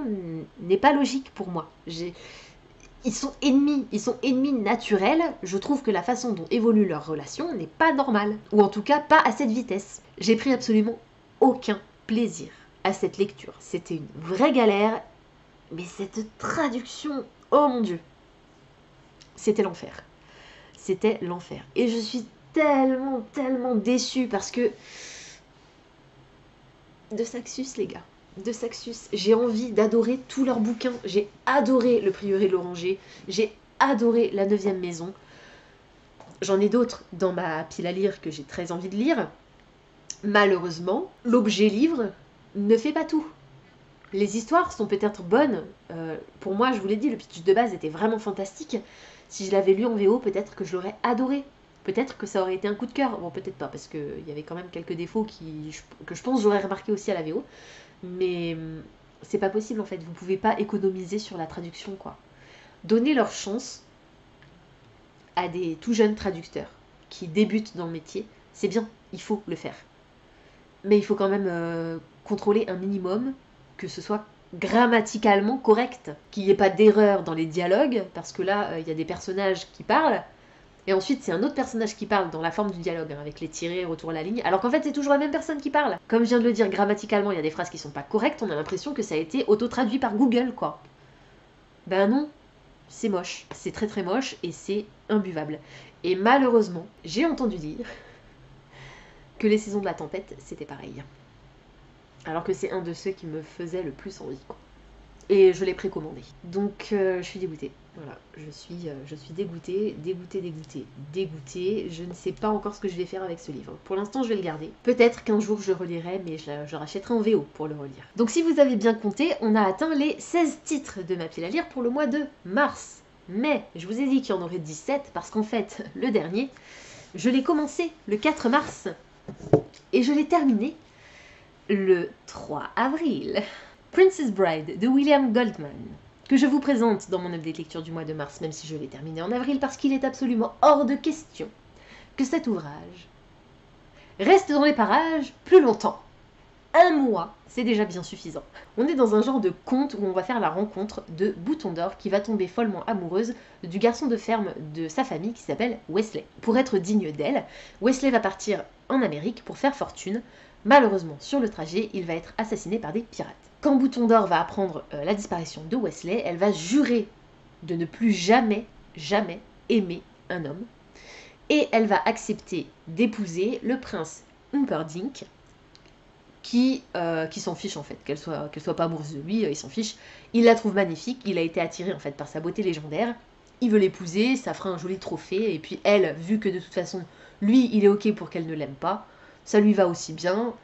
n'est pas logique pour moi. Ils sont ennemis naturels, je trouve que la façon dont évolue leur relation n'est pas normale, ou en tout cas pas à cette vitesse. J'ai pris absolument aucun plaisir à cette lecture. C'était une vraie galère, mais cette traduction, oh mon dieu, c'était l'enfer. C'était l'enfer. Et je suis tellement déçue parce que de Saxus, les gars. De Saxus. J'ai envie d'adorer tous leurs bouquins. J'ai adoré Le Prieuré de l'Oranger. J'ai adoré La 9e Maison. J'en ai d'autres dans ma pile à lire que j'ai très envie de lire. Malheureusement, l'objet livre ne fait pas tout. Les histoires sont peut-être bonnes. Pour moi, je vous l'ai dit, le pitch de base était vraiment fantastique. Si je l'avais lu en VO, peut-être que je l'aurais adoré. Peut-être que ça aurait été un coup de cœur. Bon, peut-être pas, parce qu'il y avait quand même quelques défauts que je pense j'aurais remarqué aussi à la VO. Mais c'est pas possible, en fait. Vous pouvez pas économiser sur la traduction, quoi. Donnez leur chance à des tout jeunes traducteurs qui débutent dans le métier. C'est bien, il faut le faire. Mais il faut quand même contrôler un minimum, que ce soit grammaticalement correct. Qu'il n'y ait pas d'erreur dans les dialogues, parce que là, il y a des personnages qui parlent, et ensuite, c'est un autre personnage qui parle dans la forme du dialogue, hein, avec les tirés, retour à la ligne, alors qu'en fait, c'est toujours la même personne qui parle. Comme je viens de le dire, grammaticalement, il y a des phrases qui sont pas correctes, on a l'impression que ça a été auto-traduit par Google, quoi. Ben non, c'est moche. C'est très moche, et c'est imbuvable. Et malheureusement, j'ai entendu dire que Les Saisons de la Tempête, c'était pareil. Alors que c'est un de ceux qui me faisait le plus envie, quoi. et je l'ai précommandé. Donc je suis dégoûtée. Voilà, je suis dégoûtée, dégoûtée. Je ne sais pas encore ce que je vais faire avec ce livre. Pour l'instant, je vais le garder. Peut-être qu'un jour je relirai, mais je rachèterai en VO pour le relire. Donc si vous avez bien compté, on a atteint les 16 titres de ma pile à lire pour le mois de mars. Mais je vous ai dit qu'il y en aurait 17 parce qu'en fait, le dernier, je l'ai commencé le 4 mars et je l'ai terminé le 3 avril. Princess Bride de William Goldman, que je vous présente dans mon update lecture du mois de mars, même si je l'ai terminé en avril, parce qu'il est absolument hors de question que cet ouvrage reste dans les parages plus longtemps. Un mois, c'est déjà bien suffisant. On est dans un genre de conte où on va faire la rencontre de Bouton d'Or qui va tomber follement amoureuse du garçon de ferme de sa famille qui s'appelle Wesley. Pour être digne d'elle, Wesley va partir en Amérique pour faire fortune. Malheureusement, sur le trajet, il va être assassiné par des pirates. Quand Bouton d'Or va apprendre la disparition de Wesley, elle va jurer de ne plus jamais, jamais aimer un homme. Et elle va accepter d'épouser le prince Humperdinck, qui s'en fiche en fait, qu'elle soit pas amoureuse de lui, il s'en fiche. Il la trouve magnifique, il a été attiré en fait par sa beauté légendaire. Il veut l'épouser, ça fera un joli trophée. Et puis elle, vu que de toute façon, lui, il est ok pour qu'elle ne l'aime pas, ça lui va aussi bien.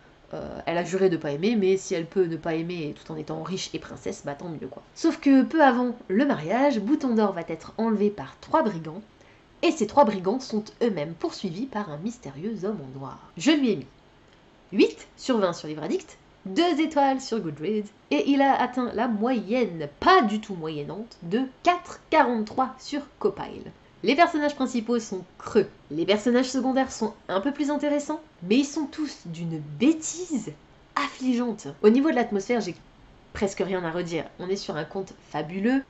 Elle a juré de pas aimer, mais si elle peut ne pas aimer tout en étant riche et princesse, bah tant mieux quoi. Sauf que peu avant le mariage, Bouton d'Or va être enlevé par 3 brigands, et ces 3 brigands sont eux-mêmes poursuivis par un mystérieux homme en noir. Je lui ai mis 8 sur 20 sur Livre Addict, 2 étoiles sur Goodreads, et il a atteint la moyenne, pas du tout moyennante, de 4,43 sur Copile. Les personnages principaux sont creux. Les personnages secondaires sont un peu plus intéressants, mais ils sont tous d'une bêtise affligeante. Au niveau de l'atmosphère, j'ai presque rien à redire. On est sur un conte fabuleux.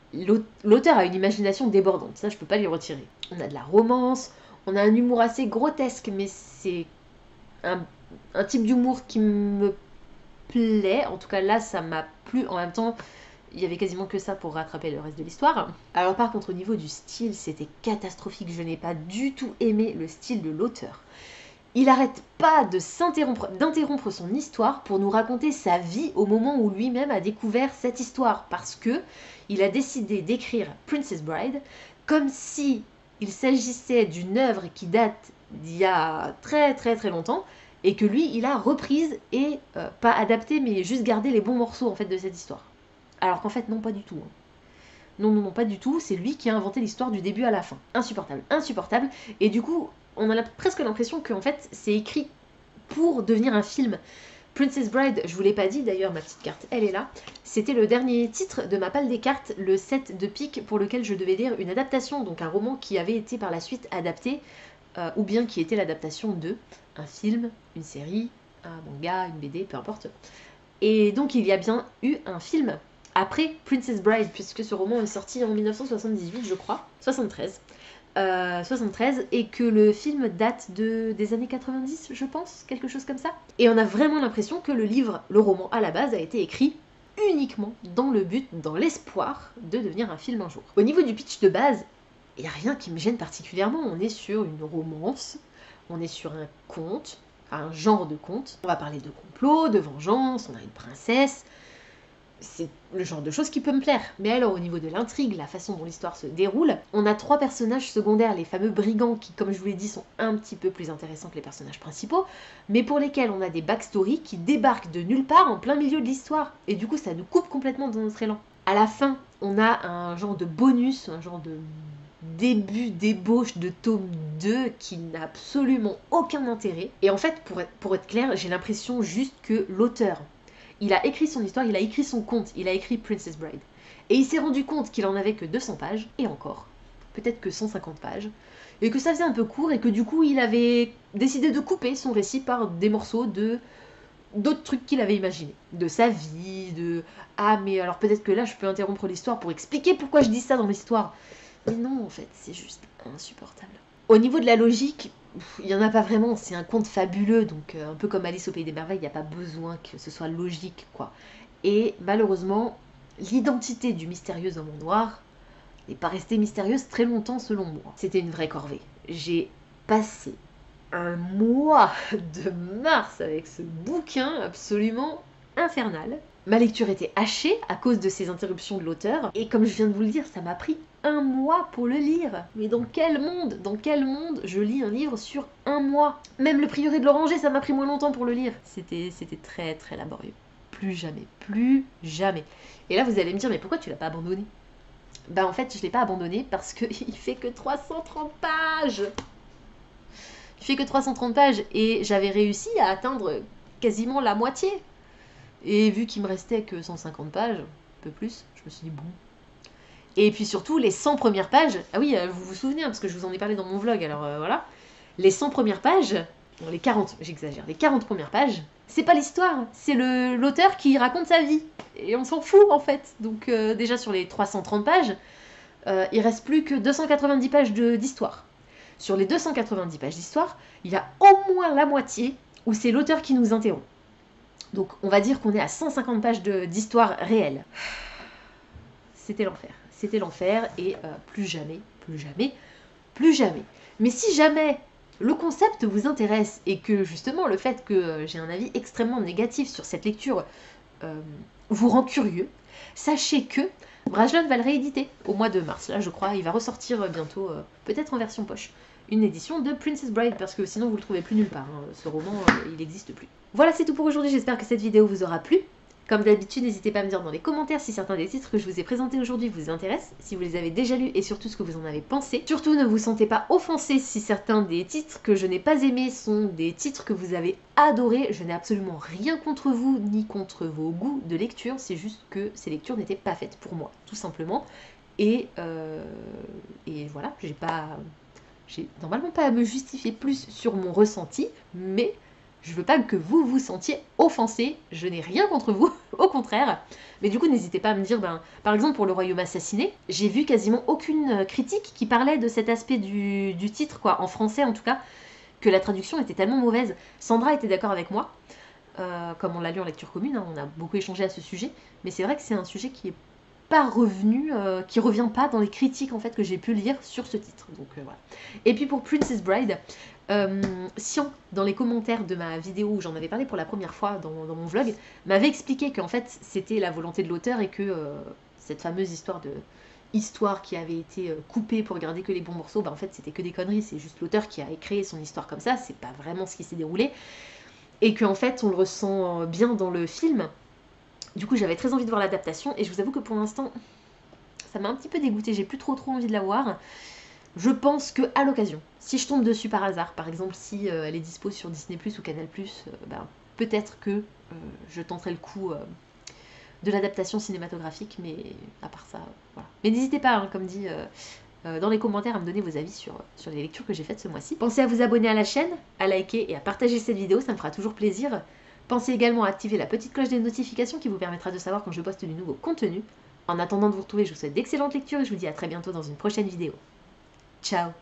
L'auteur a une imagination débordante, ça je peux pas lui retirer. On a de la romance, on a un humour assez grotesque, mais c'est un type d'humour qui me plaît. En tout cas là, ça m'a plu. En même temps, il y avait quasiment que ça pour rattraper le reste de l'histoire. Alors par contre, au niveau du style, c'était catastrophique. Je n'ai pas du tout aimé le style de l'auteur. Il n'arrête pas d'interrompre son histoire pour nous raconter sa vie au moment où lui-même a découvert cette histoire. Parce que il a décidé d'écrire Princess Bride comme si il s'agissait d'une œuvre qui date d'il y a très très très longtemps, et que lui, il a reprise et pas adapté, mais juste gardé les bons morceaux en fait de cette histoire. Alors qu'en fait, non, pas du tout. Non, pas du tout. C'est lui qui a inventé l'histoire du début à la fin. Insupportable, insupportable. Et du coup, on a presque l'impression qu'en fait, c'est écrit pour devenir un film. Princess Bride, je vous l'ai pas dit, d'ailleurs, ma petite carte, elle est là. C'était le dernier titre de ma palle des cartes, le 7 de pique, pour lequel je devais lire une adaptation, donc un roman qui avait été par la suite adapté, ou bien qui était l'adaptation de un film, une série, un manga, une BD, peu importe. Et donc, il y a bien eu un film après Princess Bride, puisque ce roman est sorti en 1978, je crois, 73, et que le film date des années 90, je pense, quelque chose comme ça. Et on a vraiment l'impression que le roman à la base a été écrit uniquement dans le but, dans l'espoir de devenir un film un jour. Au niveau du pitch de base, il n'y a rien qui me gêne particulièrement. On est sur une romance, on est sur un conte, un genre de conte. On va parler de complot, de vengeance, on a une princesse. C'est le genre de choses qui peut me plaire. Mais alors au niveau de l'intrigue, la façon dont l'histoire se déroule, on a 3 personnages secondaires, les fameux brigands qui, comme je vous l'ai dit, sont un petit peu plus intéressants que les personnages principaux, mais pour lesquels on a des backstories qui débarquent de nulle part en plein milieu de l'histoire. Et du coup ça nous coupe complètement dans notre élan. À la fin, on a un genre de bonus, un genre de début d'ébauche de tome 2 qui n'a absolument aucun intérêt. Et en fait, pour être clair, j'ai l'impression juste que l'auteur, il a écrit son histoire, il a écrit son conte, il a écrit Princess Bride. Et il s'est rendu compte qu'il en avait que 200 pages, et encore, peut-être que 150 pages, et que ça faisait un peu court, et que du coup, il avait décidé de couper son récit par des morceaux d'autres trucs qu'il avait imaginés. De sa vie, ah mais alors peut-être que là, je peux interrompre l'histoire pour expliquer pourquoi je dis ça dans l'histoire. Mais non, en fait, c'est juste insupportable. Au niveau de la logique, il n'y en a pas vraiment, c'est un conte fabuleux, donc un peu comme Alice au Pays des Merveilles, il n'y a pas besoin que ce soit logique, quoi. Et malheureusement, l'identité du mystérieux homme en noir n'est pas restée mystérieuse très longtemps selon moi. C'était une vraie corvée. J'ai passé un mois de mars avec ce bouquin absolument infernale. Ma lecture était hachée à cause de ces interruptions de l'auteur, et comme je viens de vous le dire, ça m'a pris 1 mois pour le lire. Mais dans quel monde je lis un livre sur 1 mois? Même Le Prieuré de l'Oranger, ça m'a pris moins longtemps pour le lire. C'était très très laborieux. Plus jamais, plus jamais. Et là vous allez me dire, mais pourquoi tu l'as pas abandonné? Bah en fait je l'ai pas abandonné parce qu'il fait que 330 pages. Il fait que 330 pages et j'avais réussi à atteindre quasiment la moitié. Et vu qu'il me restait que 150 pages, un peu plus, je me suis dit bon. Et puis surtout, les 100 premières pages, ah oui, vous vous souvenez, hein, parce que je vous en ai parlé dans mon vlog, alors voilà. Les 100 premières pages, non, les 40, j'exagère, les 40 premières pages, c'est pas l'histoire, c'est l'auteur qui raconte sa vie. Et on s'en fout en fait. Donc déjà sur les 330 pages, il reste plus que 290 pages d'histoire. Sur les 290 pages d'histoire, il y a au moins la moitié où c'est l'auteur qui nous interrompt. Donc on va dire qu'on est à 150 pages d'histoire réelle. C'était l'enfer. C'était l'enfer et plus jamais, plus jamais, plus jamais. Mais si jamais le concept vous intéresse et que justement le fait que j'ai un avis extrêmement négatif sur cette lecture vous rend curieux, sachez que Brajlon va le rééditer au mois de mars. Là je crois, il va ressortir bientôt, peut-être en version poche, une édition de Princess Bride, parce que sinon vous le trouvez plus nulle part, hein. Ce roman il n'existe plus. Voilà, c'est tout pour aujourd'hui, j'espère que cette vidéo vous aura plu. Comme d'habitude, n'hésitez pas à me dire dans les commentaires si certains des titres que je vous ai présentés aujourd'hui vous intéressent, si vous les avez déjà lus et surtout ce que vous en avez pensé. Surtout, ne vous sentez pas offensés si certains des titres que je n'ai pas aimés sont des titres que vous avez adorés. Je n'ai absolument rien contre vous ni contre vos goûts de lecture, c'est juste que ces lectures n'étaient pas faites pour moi, tout simplement. Et voilà, j'ai normalement pas à me justifier plus sur mon ressenti, mais je veux pas que vous vous sentiez offensés, je n'ai rien contre vous, au contraire. Mais du coup, n'hésitez pas à me dire, par exemple pour Le Royaume Assassiné, j'ai vu quasiment aucune critique qui parlait de cet aspect du titre, quoi, en français en tout cas, que la traduction était tellement mauvaise. Sandra était d'accord avec moi, comme on l'a lu en lecture commune, hein, on a beaucoup échangé à ce sujet, mais c'est vrai que c'est un sujet qui est pas revenu, qui revient pas dans les critiques en fait que j'ai pu lire sur ce titre. Donc voilà. Et puis pour Princess Bride, Sian, dans les commentaires de ma vidéo où j'en avais parlé pour la première fois dans mon vlog, m'avait expliqué qu'en fait c'était la volonté de l'auteur et que cette fameuse histoire qui avait été coupée pour garder que les bons morceaux, en fait c'était que des conneries, c'est juste l'auteur qui a créé son histoire comme ça, c'est pas vraiment ce qui s'est déroulé, et qu'en fait on le ressent bien dans le film. Du coup j'avais très envie de voir l'adaptation et je vous avoue que pour l'instant ça m'a un petit peu dégoûtée, j'ai plus trop envie de la voir. Je pense que à l'occasion, si je tombe dessus par hasard, par exemple si elle est dispo sur Disney+ ou Canal+, peut-être que je tenterai le coup de l'adaptation cinématographique, mais à part ça, voilà. Mais n'hésitez pas, hein, comme dit dans les commentaires, à me donner vos avis sur les lectures que j'ai faites ce mois-ci. Pensez à vous abonner à la chaîne, à liker et à partager cette vidéo, ça me fera toujours plaisir. Pensez également à activer la petite cloche des notifications qui vous permettra de savoir quand je poste du nouveau contenu. En attendant de vous retrouver, je vous souhaite d'excellentes lectures et je vous dis à très bientôt dans une prochaine vidéo. Ciao!